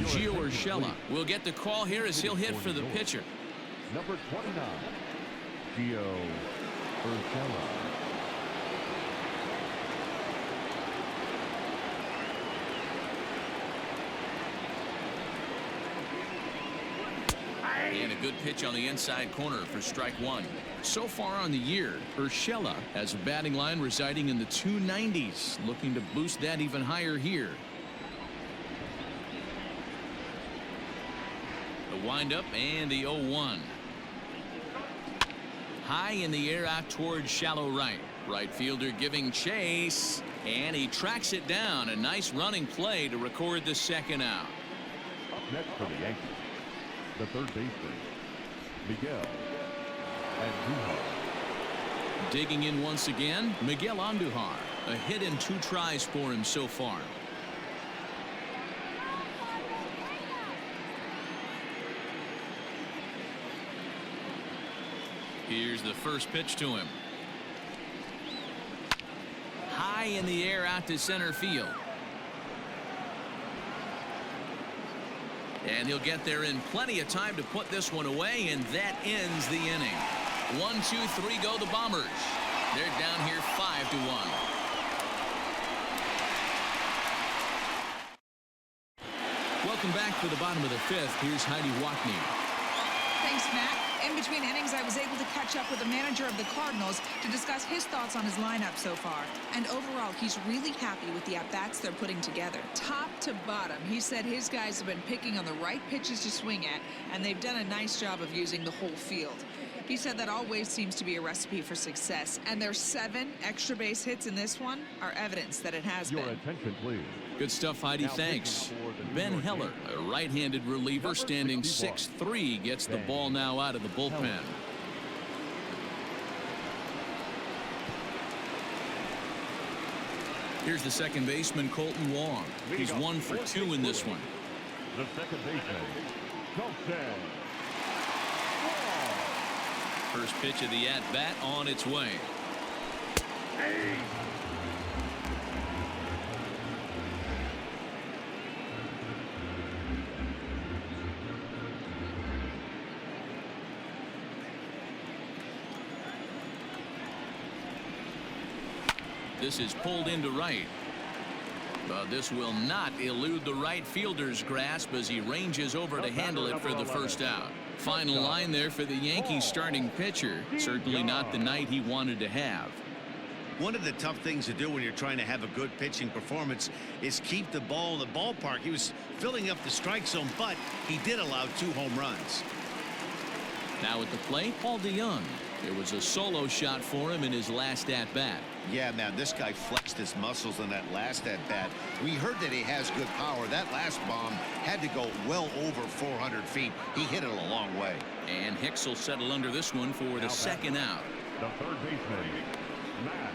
Speaker 1: Gio Urshela will get the call here as he'll hit for the pitcher.
Speaker 3: Number 29, Gio Urshela.
Speaker 1: And a good pitch on the inside corner for strike one. So far on the year, Urshela has a batting line residing in the 290s, looking to boost that even higher here. The windup and the 0-1. High in the air out towards shallow right. Right fielder giving chase, and he tracks it down. A nice running play to record the second out.
Speaker 3: Up next for the Yankees, the third baseman, Miguel Andujar.
Speaker 1: Digging in once again, Miguel Andujar. A hit in 2 tries for him so far. Here's the first pitch to him. High in the air out to center field. And he'll get there in plenty of time to put this one away, and that ends the inning. 1, 2, 3 go the Bombers. They're down here 5-1. Welcome back to the bottom of the fifth. Here's Heidi Watney.
Speaker 7: Thanks, Matt. In between innings, I was able to catch up with the manager of the Cardinals to discuss his thoughts on his lineup so far. And overall, he's really happy with the at-bats they're putting together. Top to bottom, he said his guys have been picking on the right pitches to swing at, and they've done a nice job of using the whole field. He said that always seems to be a recipe for success, and their 7 extra base hits in this one are evidence that it has
Speaker 3: Your
Speaker 7: been.
Speaker 3: attention, please.
Speaker 1: Good stuff, Heidi.
Speaker 3: Now
Speaker 1: Thanks.
Speaker 3: pitching for the New
Speaker 1: Ben
Speaker 3: York
Speaker 1: Heller, a right-handed reliever, standing 6'3", gets the ball now out of the bullpen. Here's the second baseman, Colton Wong. He's 1 for 2 in this one.
Speaker 3: The second baseman, Colton.
Speaker 1: First pitch of the at-bat on its way. This is pulled into right. But this will not elude the right fielder's grasp as he ranges over to handle it for the first out. Final line there for the Yankees starting pitcher. Certainly not the night he wanted to have.
Speaker 2: One of the tough things to do when you're trying to have a good pitching performance is keep the ball in the ballpark. He was filling up the strike zone, but he did allow 2 home runs.
Speaker 1: Now at the plate, Paul DeYoung. It was a solo shot for him in his last at-bat.
Speaker 2: Yeah, man, this guy flexed his muscles in that last at-bat. We heard that he has good power. That last bomb had to go well over 400 feet. He hit it a long way.
Speaker 1: And Hicks will settle under this one for the second out.
Speaker 3: The third baseman, Matt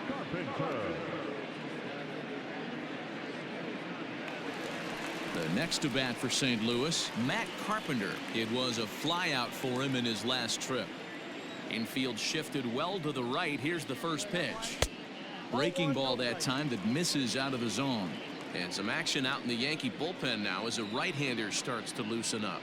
Speaker 3: Carpenter.
Speaker 1: The next to bat for St. Louis, Matt Carpenter. It was a flyout for him in his last trip. Infield shifted well to the right. Here's the first pitch. Breaking ball that time that misses out of the zone. And some action out in the Yankee bullpen now as a right-hander starts to loosen up.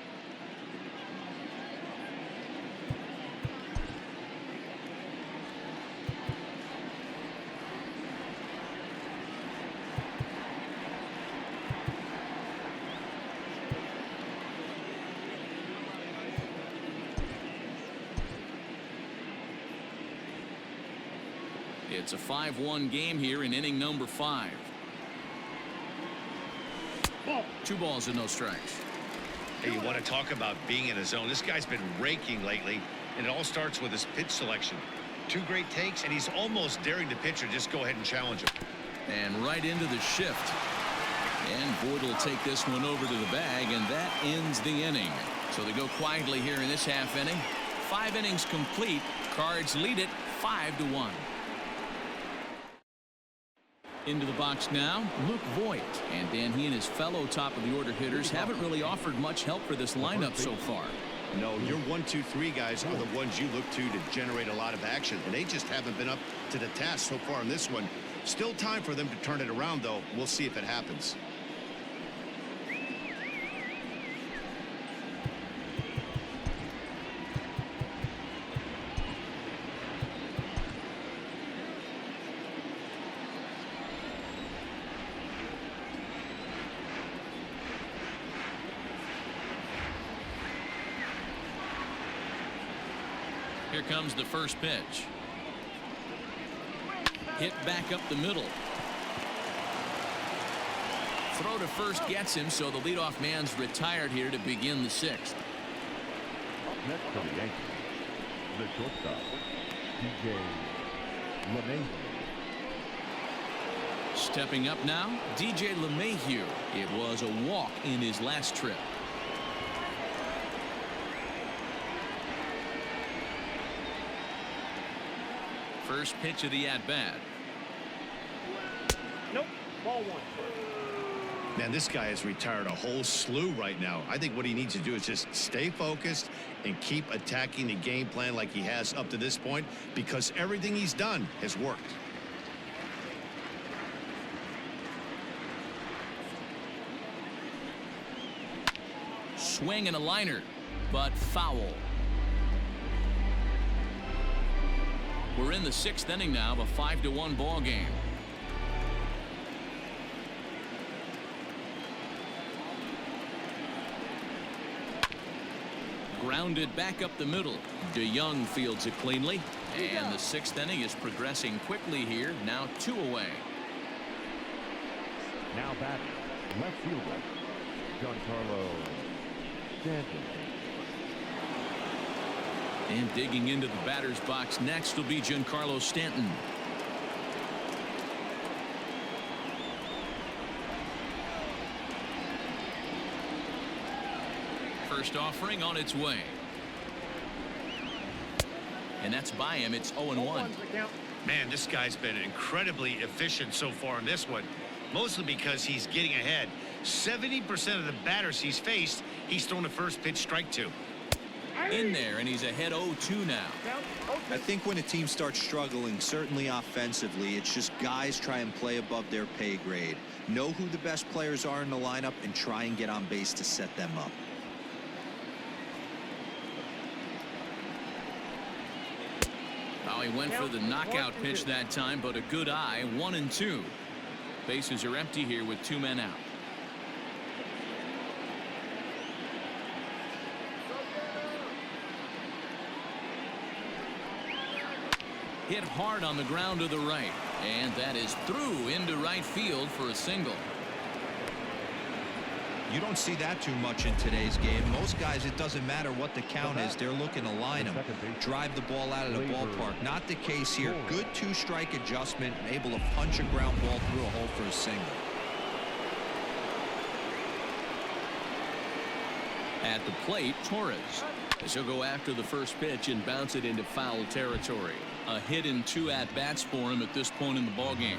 Speaker 1: It's a 5-1 game here in inning number 5. 2 balls and no strikes.
Speaker 2: Hey, you want to talk about being in a zone? This guy's been raking lately, and it all starts with his pitch selection. 2 great takes, and he's almost daring the pitcher just go ahead and challenge him.
Speaker 1: And right into the shift. And Boyd will take this one over to the bag, and that ends the inning. So they go quietly here in this half inning. 5 innings complete. Cards lead it 5-1. Into the box now, Luke Voigt. And Dan, he and his fellow top of the order hitters haven't really offered much help for this lineup so far.
Speaker 2: No, your 1, 2, 3 guys are the ones you look to generate a lot of action, and they just haven't been up to the task so far in this one. Still time for them to turn it around, though. We'll see if it happens.
Speaker 1: Here comes the first pitch. Hit back up the middle. Throw to first gets him, so the leadoff man's retired here to begin the 6th.
Speaker 3: Next for the Yankees, the shortstop, DJ LeMahieu.
Speaker 1: Stepping up now, DJ LeMahieu. It was a walk in his last trip. First pitch of the at-bat.
Speaker 5: Nope. Ball 1.
Speaker 2: Man, this guy has retired a whole slew right now. I think what he needs to do is just stay focused and keep attacking the game plan like he has up to this point, because everything he's done has worked.
Speaker 1: swing and a liner, but foul. We're in the 6th inning now of a 5-1 ball game. Grounded back up the middle. DeYoung fields it cleanly. And the 6th inning is progressing quickly here. Now 2 away.
Speaker 3: Now back, left fielder, Giancarlo Stanton.
Speaker 1: And digging into the batter's box next will be Giancarlo Stanton. First offering on its way. And that's by him. It's 0-1.
Speaker 2: Man, this guy's been incredibly efficient so far in this one, mostly because he's getting ahead. 70% of the batters he's faced, he's thrown the first pitch strike to.
Speaker 1: In there, and he's ahead 0-2 now.
Speaker 4: I think when a team starts struggling, certainly offensively, it's just guys try and play above their pay grade. Know who the best players are in the lineup and try and get on base to set them up.
Speaker 1: Oh, he went for the knockout pitch that time, but a good eye. 1-2. Bases are empty here with 2 men out. Hit hard on the ground to the right, and that is through into right field for a single.
Speaker 4: You don't see that too much in today's game. Most guys, it doesn't matter what the count is, they're looking to line them, drive the ball out of the ballpark. Not the case here. Good 2-strike adjustment, able to punch a ground ball through a hole for a single.
Speaker 1: At the plate, Torres. As he'll go after the first pitch and bounce it into foul territory. A hit in 2 at-bats for him at this point in the ballgame.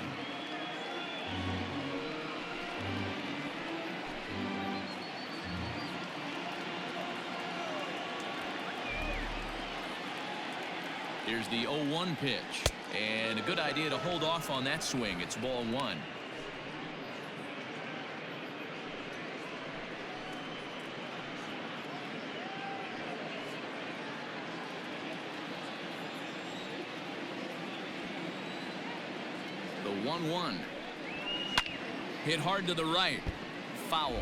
Speaker 1: Here's the 0-1 pitch. And a good idea to hold off on that swing. It's ball 1. The 1-1. Hit hard to the right. Foul.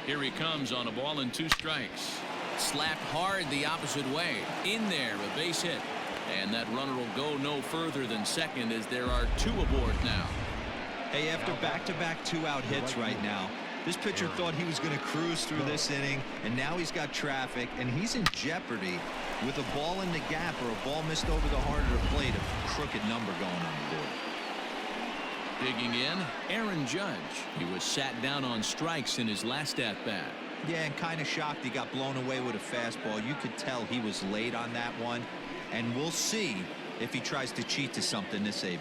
Speaker 1: Here he comes on a ball and 2 strikes. Slapped hard the opposite way. In there, a base hit. And that runner will go no further than second as there are 2 aboard now.
Speaker 4: Hey, after back-to-back 2-out hits right now, this pitcher thought he was going to cruise through this inning, and now he's got traffic, and he's in jeopardy with a ball in the gap or a ball missed over the heart of the plate, a crooked number going on the board.
Speaker 1: Digging in, Aaron Judge. He was sat down on strikes in his last at-bat.
Speaker 4: Yeah, and kind of shocked he got blown away with a fastball. You could tell he was late on that one, and we'll see if he tries to cheat to something this AB.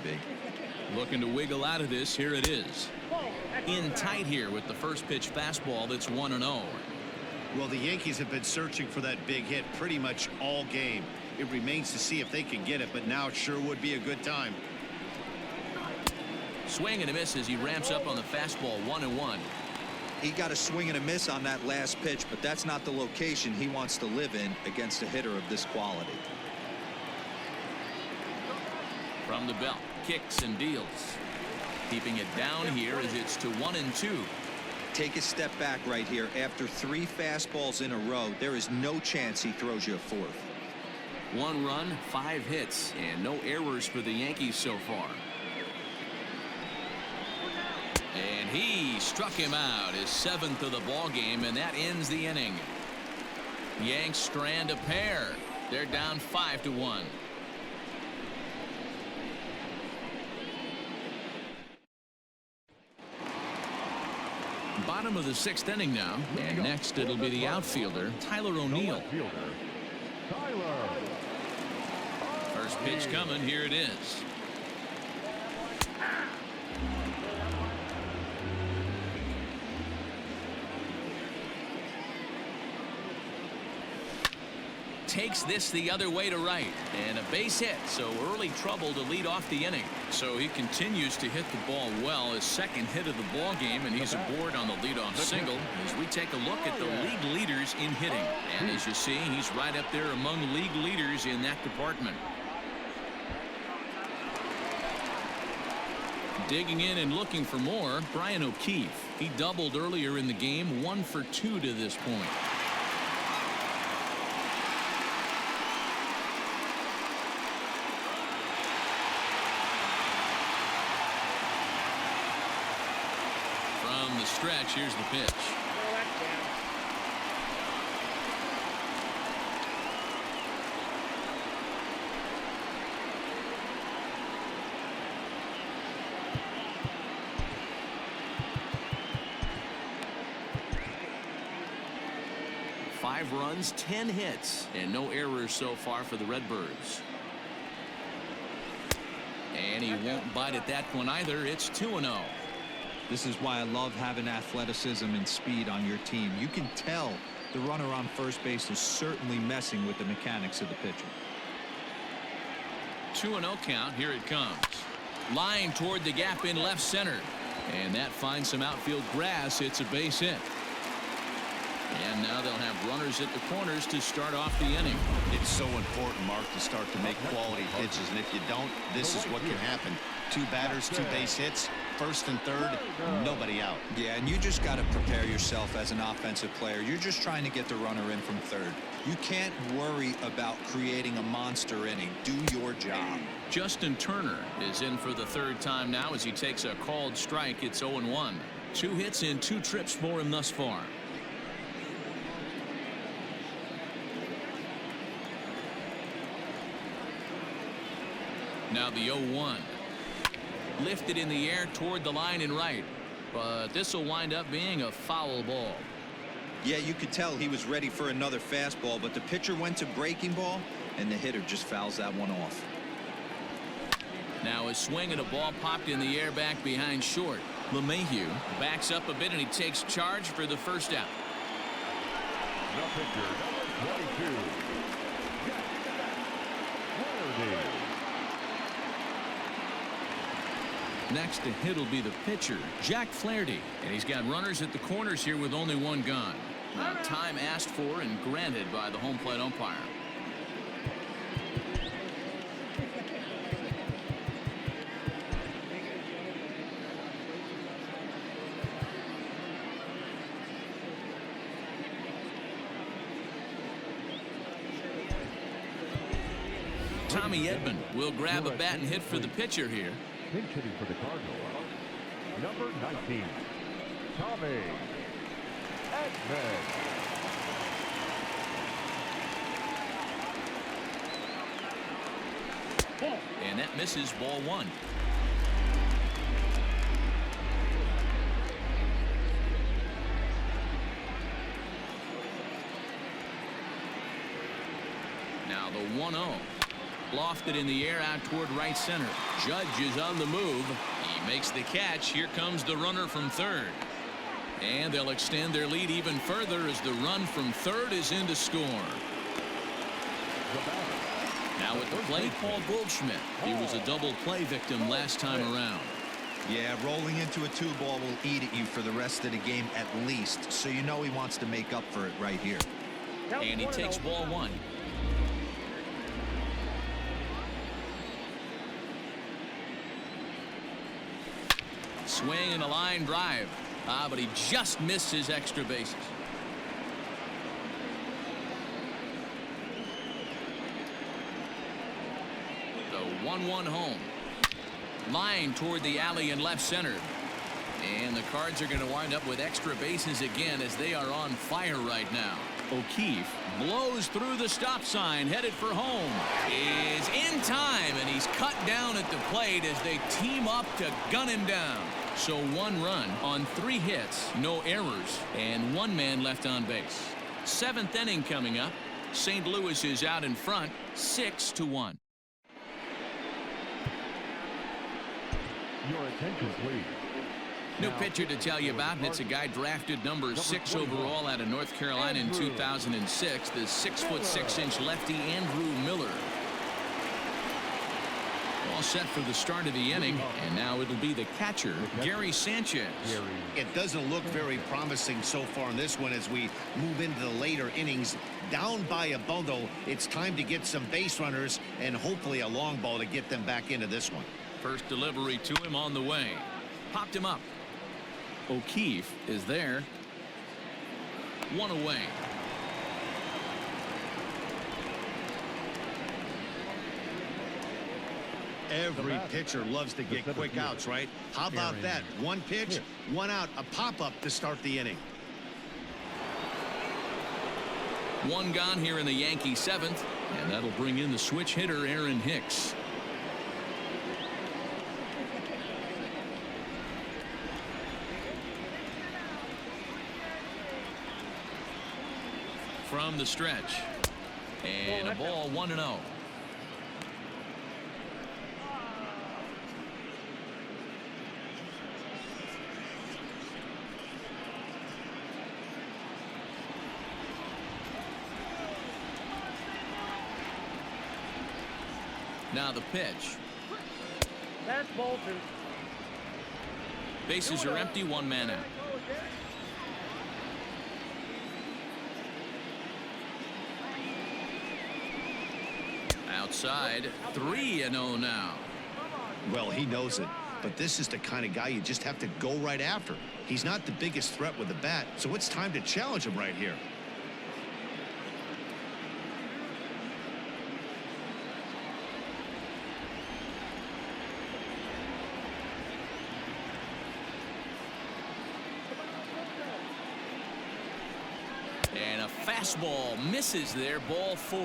Speaker 1: Looking to wiggle out of this. Here it is. In tight here with the first pitch fastball that's 1-0.
Speaker 2: Well, the Yankees have been searching for that big hit pretty much all game. It remains to see if they can get it, but now it sure would be a good time.
Speaker 1: Swing and a miss as he ramps up on the fastball. 1-1.
Speaker 4: He got a swing and a miss on that last pitch, but that's not the location he wants to live in against a hitter of this quality.
Speaker 1: From the belt, kicks and deals. Keeping it down here as it's to 1-2.
Speaker 4: Take a step back right here. After 3 fastballs in a row, there is no chance he throws you a 4th.
Speaker 1: 1 run, 5 hits, and no errors for the Yankees so far. And he struck him out, his 7th of the ball game, and that ends the inning. Yanks strand a pair. They're down 5-1. Bottom of the 6th inning now, and next it'll be the outfielder, Tyler O'Neill. First pitch coming. Here it is. takes this the other way to right. And a base hit, so early trouble to lead off the inning. So he continues to hit the ball well. His second hit of the ball game, and he's aboard on the leadoff single as we take a look at the league leaders in hitting. And as you see, he's right up there among league leaders in that department. Digging in and looking for more, Brian O'Keefe. He doubled earlier in the game, 1 for 2 to this point. From the stretch, here's the pitch.
Speaker 5: Throw that down.
Speaker 1: 5 runs, 10 hits, and no errors so far for the Redbirds. And he won't bite at that one either. It's 2-0.
Speaker 4: This is why I love having athleticism and speed on your team. You can tell the runner on first base is certainly messing with the mechanics of the pitcher.
Speaker 1: 2-0 count. Here it comes. Line toward the gap in left center. And that finds some outfield grass. It's a base hit. And now they'll have runners at the corners to start off the inning.
Speaker 2: It's so important, Mark, to start to make quality pitches, and if you don't, this is what can happen. 2 batters, 2 base hits, first and third, nobody out.
Speaker 4: Yeah, and you just got to prepare yourself as an offensive player. You're just trying to get the runner in from third. You can't worry about creating a monster inning. Do your job.
Speaker 1: Justin Turner is in for the 3rd time now as he takes a called strike. It's 0-1. 2 hits in 2 trips for him thus far. Now the 0-1. Lifted in the air toward the line and right. But this will wind up being a foul ball.
Speaker 4: Yeah, you could tell he was ready for another fastball, but the pitcher went to breaking ball, and the hitter just fouls that one off.
Speaker 1: Now a swing and a ball popped in the air back behind short. LeMahieu backs up a bit, and he takes charge for the first out.
Speaker 3: The pitcher, number 22, Jack
Speaker 1: Next to hit will be the pitcher, Jack Flaherty, and he's got runners at the corners here with only 1 gone. Now, time asked for and granted by the home plate umpire. Tommy Edman will grab a bat and hit for the pitcher here.
Speaker 3: Pinch hitting for the Cardinals, number 19, Tommy Edman.
Speaker 1: And that misses, ball 1. Now the 1-0. Lofted in the air out toward right center. Judge is on the move. He makes the catch. Here comes the runner from third. And they'll extend their lead even further as the run from third is in to score. Now at the plate, Paul Goldschmidt. He was a double play victim last time around.
Speaker 4: Yeah, rolling into a 2-ball will eat at you for the rest of the game at least, so you know he wants to make up for it right here.
Speaker 1: And he takes ball 1. Swing and a line drive. But he just missed his extra bases. The 1-1 home. Line toward the alley in left center. And the Cards are going to wind up with extra bases again as they are on fire right now. O'Keefe blows through the stop sign, headed for home. Is in time, and he's cut down at the plate as they team up to gun him down. So 1 run on 3 hits, no errors, and 1 man left on base. 7th inning coming up. St. Louis is out in front, 6-1.
Speaker 3: Your attention, please.
Speaker 1: New pitcher to tell you about, and it's a guy drafted number 6 overall out of North Carolina in 2006, the 6'6" lefty Andrew Miller. All set for the start of the inning, and now it'll be the catcher, Gary Sanchez.
Speaker 2: It doesn't look very promising so far in this one as we move into the later innings. Down by a bundle, it's time to get some base runners and hopefully a long ball to get them back into this one.
Speaker 1: First delivery to him on the way. Popped him up. O'Keefe is there. 1 away.
Speaker 2: Every pitcher loves to get quick outs, right? How about that? 1 pitch, 1 out, a pop-up to start the inning.
Speaker 1: 1 gone here in the Yankee 7th, and that'll bring in the switch hitter, Aaron Hicks. From the stretch, and a ball, 1-0. Now the pitch.
Speaker 5: That's ball 2.
Speaker 1: Bases are empty, 1 man out. Outside, 3-0 now.
Speaker 2: Well, he knows it, but this is the kind of guy you just have to go right after. He's not the biggest threat with the bat, so it's time to challenge him right here.
Speaker 1: And a fastball misses there, ball 4.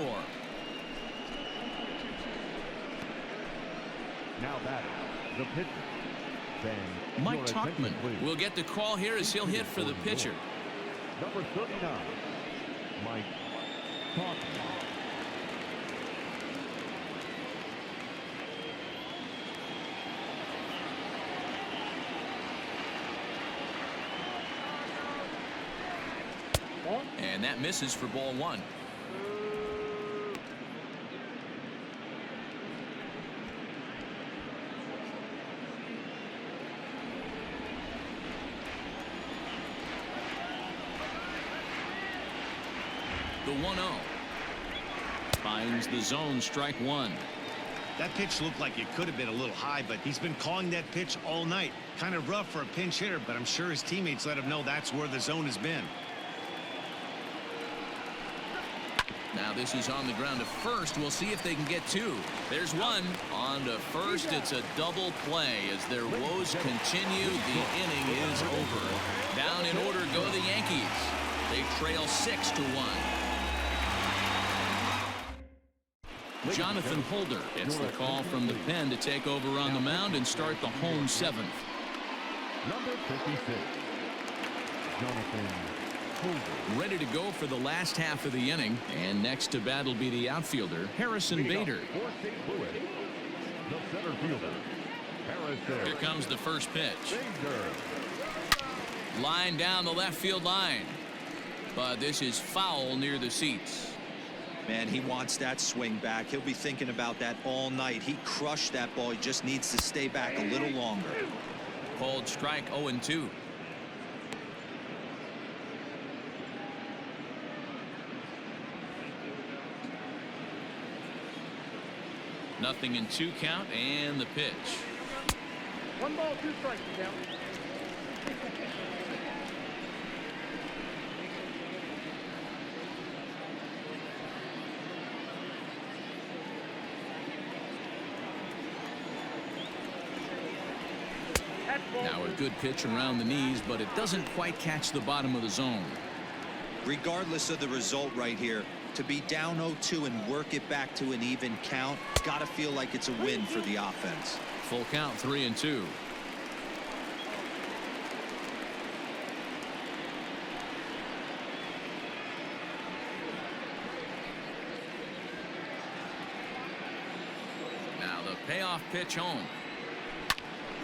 Speaker 3: Now batting, the pitcher, Ben.
Speaker 1: Mike Tauchman will get the call here as he'll hit for the pitcher.
Speaker 3: Number 39, Mike Tauchman.
Speaker 1: And that misses for ball 1. The 1-0 finds the zone, strike 1.
Speaker 2: That pitch looked like it could have been a little high, but he's been calling that pitch all night. Kind of rough for a pinch hitter, but I'm sure his teammates let him know that's where the zone has been.
Speaker 1: Now this is on the ground to first. We'll see if they can get 2. There's 1 on to first. It's a double play as their woes continue. The inning is over. Down in order go the Yankees. They trail 6-1. Jonathan Holder gets the call from the pen to take over on the mound and start the home 7th.
Speaker 3: Number 56, Jonathan Holder.
Speaker 1: Ready to go for the last half of the inning, and next to bat will be the outfielder, Harrison Bader.
Speaker 3: For St. Louis, the center fielder, Harrison.
Speaker 1: Here comes the first pitch.
Speaker 3: Bader.
Speaker 1: Line down the left field line, but this is foul near the seats.
Speaker 4: Man, he wants that swing back. He'll be thinking about that all night. He crushed that ball. He just needs to stay back a little longer.
Speaker 1: Called strike, 0-2. Nothing in 2 count, and the pitch.
Speaker 5: 1 ball, 2 strikes, down.
Speaker 1: Now a good pitch around the knees, but it doesn't quite catch the bottom of the zone.
Speaker 4: Regardless of the result right here, to be down 0-2 and work it back to an even count, gotta feel like it's a win for the offense.
Speaker 1: Full count, 3-2. Now the payoff pitch home.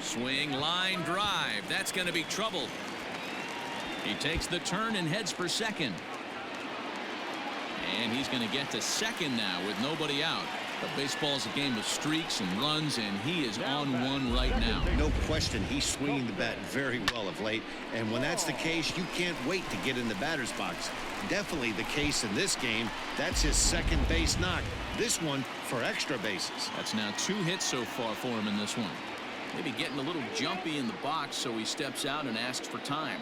Speaker 1: Swing, line, drive. That's going to be trouble. He takes the turn and heads for second. And he's going to get to second now with nobody out. But baseball's a game of streaks and runs, and he is on one right now.
Speaker 2: No question, he's swinging the bat very well of late. And when that's the case, you can't wait to get in the batter's box. Definitely the case in this game. That's his second base knock. This one for extra bases.
Speaker 1: That's now 2 hits so far for him in this one. Maybe getting a little jumpy in the box, so he steps out and asks for time.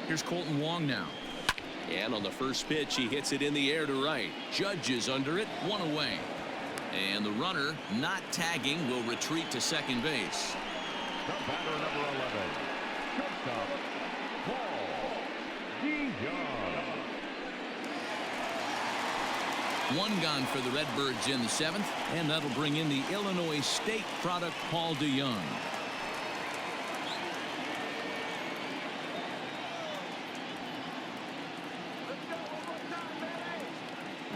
Speaker 1: Here's Kolten Wong now. And on the first pitch, he hits it in the air to right. Judge is under it, 1 away. And the runner, not tagging, will retreat to second base.
Speaker 3: The batter, number 11, shortstop, Paul Dion.
Speaker 1: 1 gone for the Redbirds in the 7th, and that'll bring in the Illinois State product, Paul DeYoung.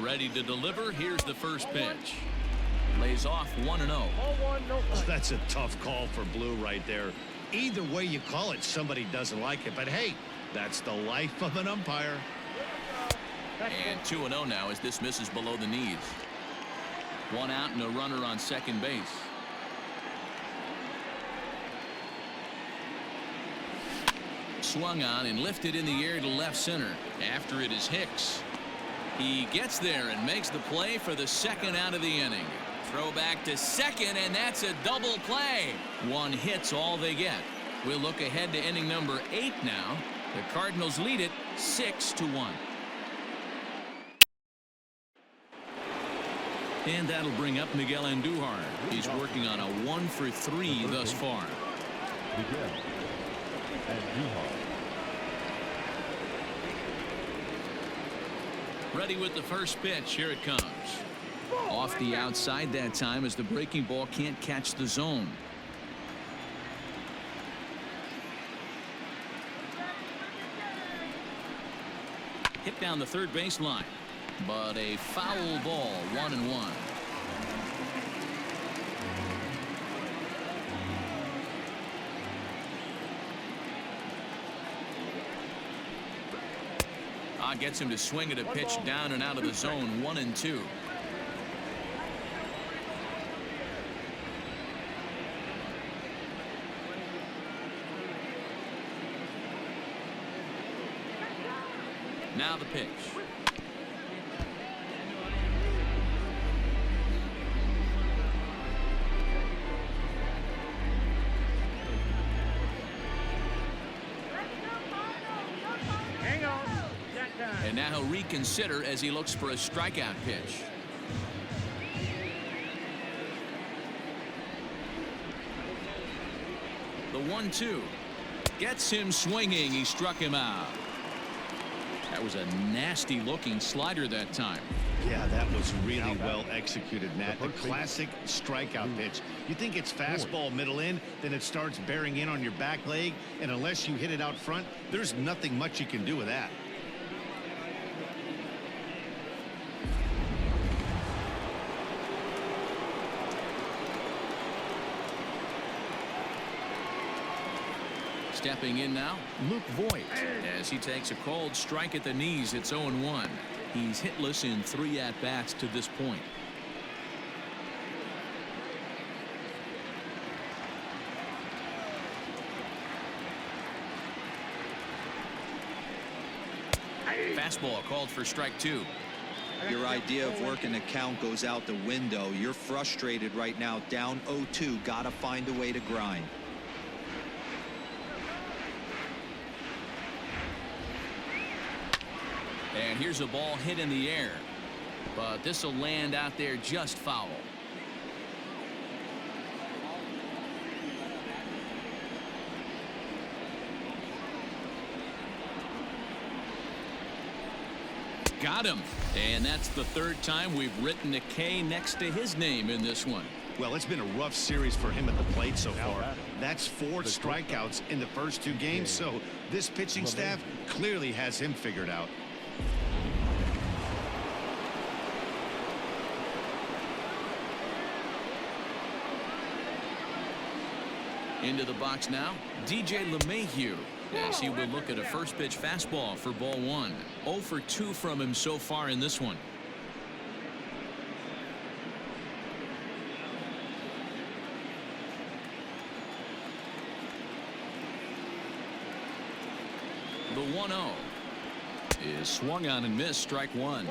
Speaker 1: Ready to deliver. Here's the first pitch. Lays off 1-0.
Speaker 5: Ball 1, no strikes.
Speaker 2: That's a tough call for Blue right there. Either way you call it, somebody doesn't like it. But hey, that's the life of an umpire.
Speaker 1: And 2-0 now as this misses below the knees. 1 out and a runner on second base. Swung on and lifted in the air to left center. After it is Hicks. He gets there and makes the play for the second out of the inning. Throw back to second, and that's a double play. 1 hit's all they get. We'll look ahead to inning number 8 now. The Cardinals lead it 6-1. And that'll bring up Miguel Andujar. He's working on a 1 for 3 thus far.
Speaker 3: Miguel Andujar.
Speaker 1: Ready with the first pitch. Here it comes. Off the outside that time as the breaking ball can't catch the zone. Hit down the third base line, but a foul ball, 1-1. Gets him to swing at a pitch down and out of the zone. 1-2. Now the pitch.
Speaker 5: Hang on.
Speaker 1: And now he'll reconsider as he looks for a strikeout pitch. The 1-2 gets him swinging. He struck him out. That was a nasty looking slider that time.
Speaker 2: Yeah, that was really well executed, Matt. A classic strikeout pitch. You think it's fastball middle in, then it starts bearing in on your back leg, and unless you hit it out front, there's nothing much you can do with that.
Speaker 1: Stepping in now, Luke Voigt, as he takes a called strike at the knees. It's 0-1. He's hitless in 3 at-bats to this point. Fastball called for strike 2.
Speaker 4: Your idea of working a count goes out the window. You're frustrated right now, down 0-2. Got to find a way to grind.
Speaker 1: And here's a ball hit in the air, but this will land out there just foul. Got him. And that's the third time we've written a K next to his name in this one.
Speaker 2: Well, it's been a rough series for him at the plate so far. That's 4 strikeouts in the first 2 games, so this pitching staff clearly has him figured out.
Speaker 1: Into the box now, DJ LeMahieu, as he will look at a first pitch fastball for ball 1. 0 for 2 from him so far in this one. The 1-0 is swung on and missed, strike 1.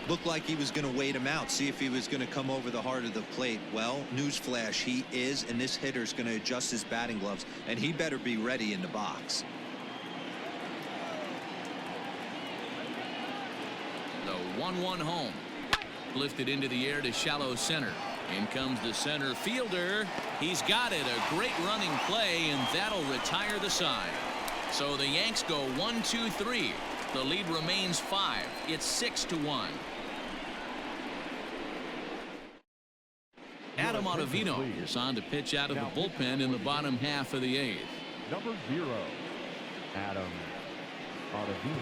Speaker 4: Looked like he was going to wait him out, see if he was going to come over the heart of the plate. Well, newsflash, he is, and this hitter's going to adjust his batting gloves, and he better be ready in the box.
Speaker 1: The 1-1 home. Lifted into the air to shallow center. In comes the center fielder. He's got it. A great running play, and that'll retire the side. So the Yanks go 1-2-3. The lead remains 5. It's 6-1. Adam Ottavino is on to pitch out of the bullpen in the bottom half of the 8th.
Speaker 3: Number 0, Adam Ottavino.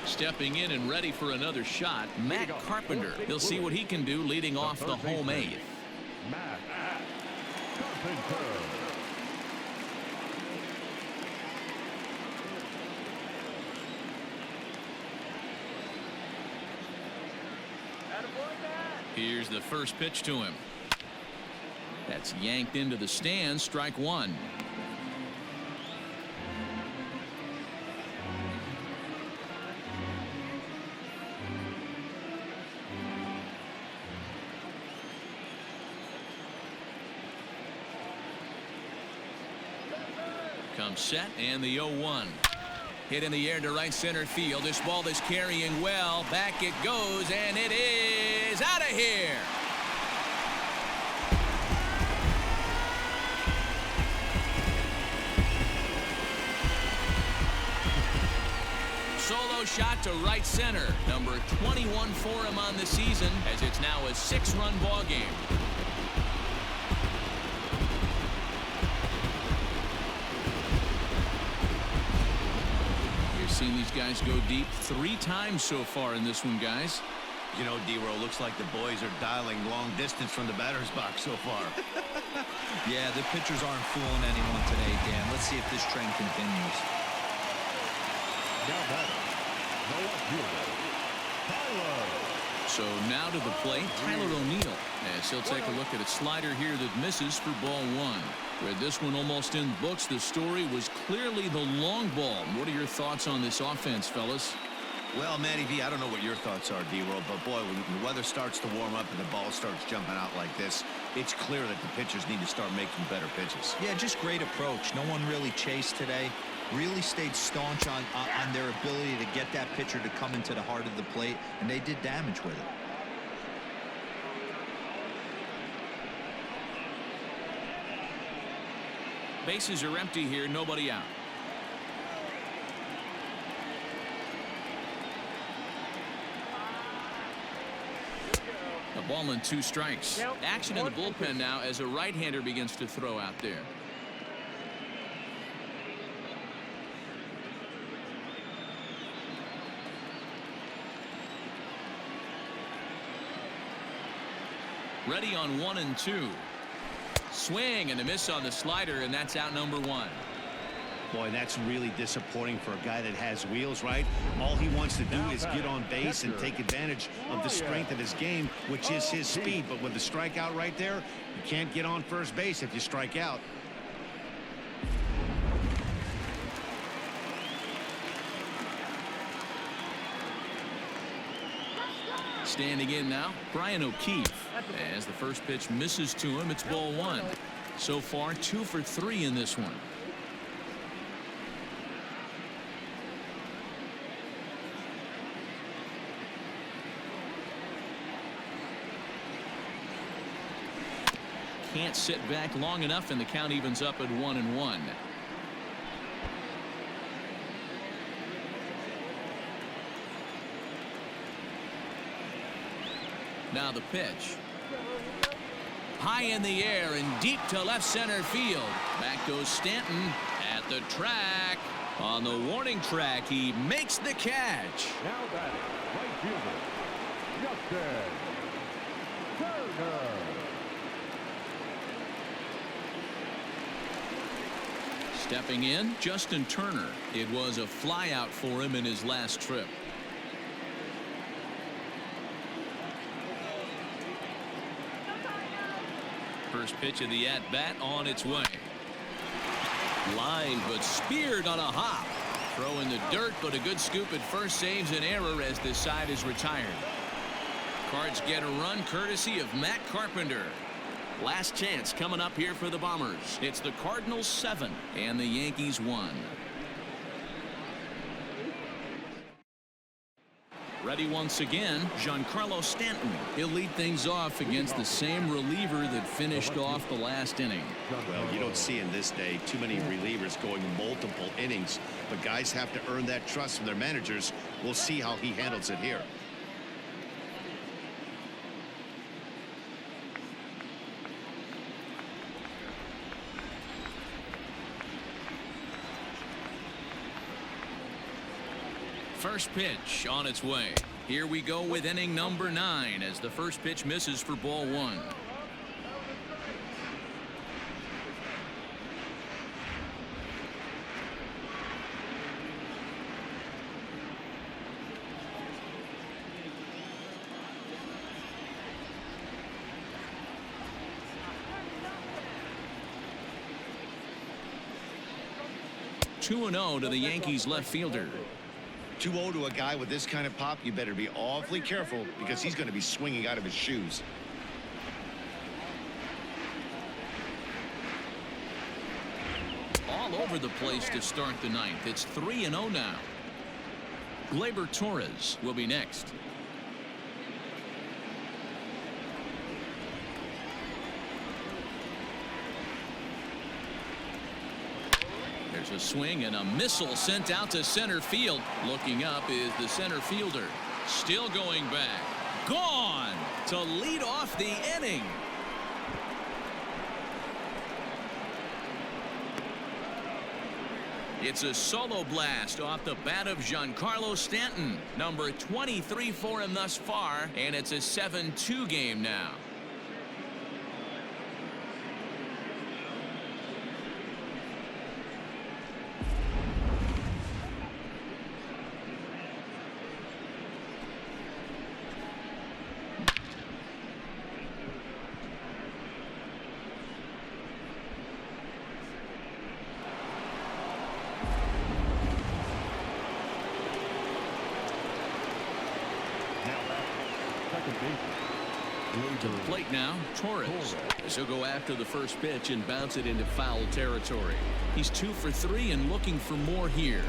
Speaker 1: Stepping in and ready for another shot, Matt Carpenter. He'll see what he can do leading off the home 8th.
Speaker 3: Matt Carpenter.
Speaker 1: Here's the first pitch to him. That's yanked into the stands, strike 1. Comes set, and the 0-1. Hit in the air to right center field. This ball is carrying well. Back it goes, and it is out of here. Solo shot to right center. Number 21 for him on the season, as it's now a 6-run ball game. Seen these guys go deep 3 times so far in this one, guys.
Speaker 2: You know, D-Row, looks like the boys are dialing long distance from the batter's box so far.
Speaker 4: Yeah, the pitchers aren't fooling anyone today, Dan. Let's see if this trend continues.
Speaker 3: Now batting, the left fielder, Tyler.
Speaker 1: So now to the plate, Tyler O'Neill, as he'll take a look at a slider here that misses for ball 1. With this one almost in books, the story was clearly the long ball. What are your thoughts on this offense, fellas?
Speaker 2: Well, Matty V, I don't know what your thoughts are, D-Row, but boy, when the weather starts to warm up and the ball starts jumping out like this, it's clear that the pitchers need to start making better pitches.
Speaker 4: Yeah, just great approach. No one really chased today. Really stayed staunch on their ability to get that pitcher to come into the heart of the plate, and they did damage with it.
Speaker 1: Bases are empty here, nobody out. A ball and 2 strikes. Action in the bullpen now as a right-hander begins to throw out there. Ready on 1 and 2. Swing and a miss on the slider, and that's out number 1.
Speaker 2: Boy, that's really disappointing for a guy that has wheels, right? All he wants to do is get on base and take advantage of the strength of his game, which is his speed. But with the strikeout right there, you can't get on first base if you strike out.
Speaker 1: Standing in now, Brian O'Keefe. As the first pitch misses to him, it's ball 1. So far, 2 for 3 in this one. Can't sit back long enough, and the count evens up at 1-1. Now the pitch. High in the air and deep to left center field. Back goes Stanton at the track. On the warning track, he makes the catch.
Speaker 3: Now batting, right fielder, Justin Turner.
Speaker 1: Stepping in, Justin Turner. It was a flyout for him in his last trip. First pitch of the at-bat on its way. Lined but speared on a hop. Throw in the dirt, but a good scoop at first saves an error as this side is retired. Cards get a run courtesy of Matt Carpenter. Last chance coming up here for the Bombers. It's the Cardinals 7 and the Yankees 1. Ready once again, Giancarlo Stanton. He'll lead things off against the same reliever that finished off the last inning.
Speaker 2: Well, you don't see in this day too many relievers going multiple innings, but guys have to earn that trust from their managers. We'll see how he handles it here.
Speaker 1: First pitch on its way. Here we go with inning number 9 as the first pitch misses for ball 1. Two and 0 to the Yankees left fielder.
Speaker 2: 2-0 to a guy with this kind of pop, you better be awfully careful because he's going to be swinging out of his shoes.
Speaker 1: All over the place to start the ninth. It's 3-0 now. Gleyber Torres will be next. There's a swing and a missile sent out to center field. Looking up is the center fielder. Still going back. Gone to lead off the inning. It's a solo blast off the bat of Giancarlo Stanton. Number 23 for him thus far, and it's a 7-2 game now. To the plate now, Torres. As he'll go after the first pitch and bounce it into foul territory. He's 2 for 3 and looking for more here.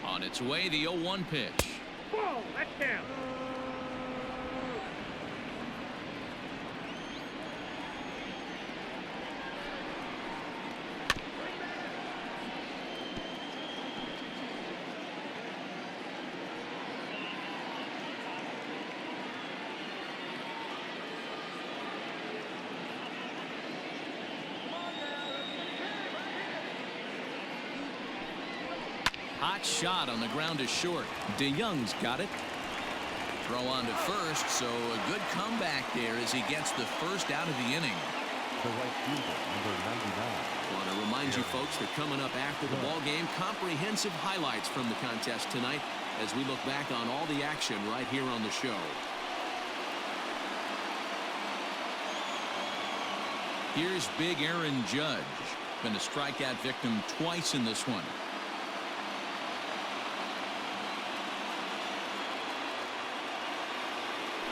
Speaker 1: On its way, the 0-1 pitch.
Speaker 5: Whoa, that's down.
Speaker 1: Hot shot on the ground is short. DeYoung's got it. Throw on to first, so a good comeback there as he gets the first out of the inning.
Speaker 3: The right fielder, number 99.
Speaker 1: Want to remind you folks that coming up after the ball game, comprehensive highlights from the contest tonight as we look back on all the action right here on the show. Here's big Aaron Judge. Been a strikeout victim twice in this one.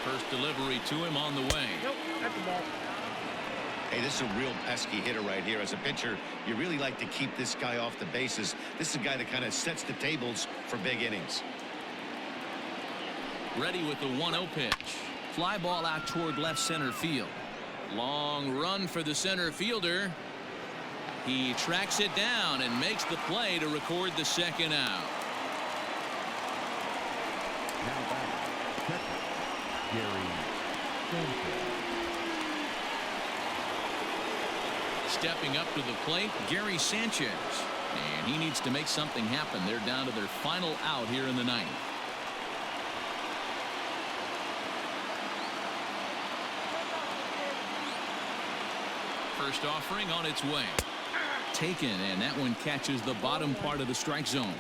Speaker 1: First delivery to him on the way.
Speaker 5: Nope, that's the ball.
Speaker 2: Hey, this is a real pesky hitter right here. As a pitcher, you really like to keep this guy off the bases. This is a guy that kind of sets the tables for big innings.
Speaker 1: Ready with the 1-0 pitch. Fly ball out toward left center field. Long run for the center fielder. He tracks it down and makes the play to record the second out.
Speaker 3: Now back, catcher, Gary Sanchez.
Speaker 1: Stepping up to the plate, Gary Sanchez. And he needs to make something happen. They're down to their final out here in the ninth. First offering on its way. Taken, and that one catches the bottom part of the strike zone.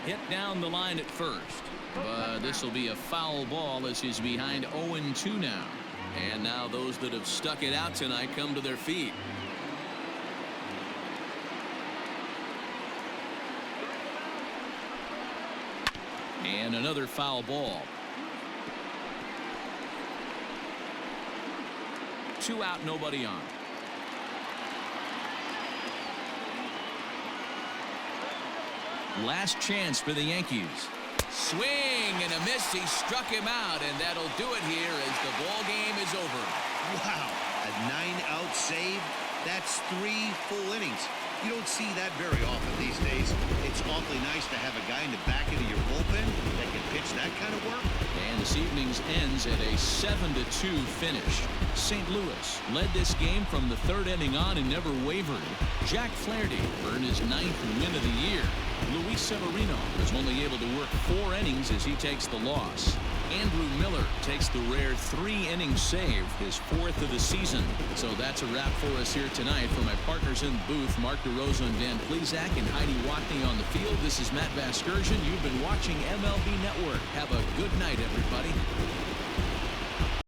Speaker 1: Hit down the line at first. But this will be a foul ball as he's behind 0-2 now. And now those that have stuck it out tonight come to their feet. And another foul ball. 2 out, nobody on. Last chance for the Yankees. Swing and a miss. He struck him out, and that'll do it here as the ball game is over.
Speaker 2: Wow, a 9-out save. That's 3 full innings. You don't see that very often these days. It's awfully nice to have a guy in the back end of your bullpen that can pitch that kind of work.
Speaker 1: And this evening's ends at a 7-2 finish. St. Louis led this game from the 3rd inning on and never wavered. Jack Flaherty earned his 9th win of the year. Luis Severino was only able to work 4 innings as he takes the loss. Andrew Miller takes the rare 3-inning save, his 4th of the season. So that's a wrap for us here tonight. For my partners in the booth, Mark DeRosa and Dan Plesac and Heidi Watney on the field, this is Matt Vasgersian. You've been watching MLB Network. Have a good night, everybody.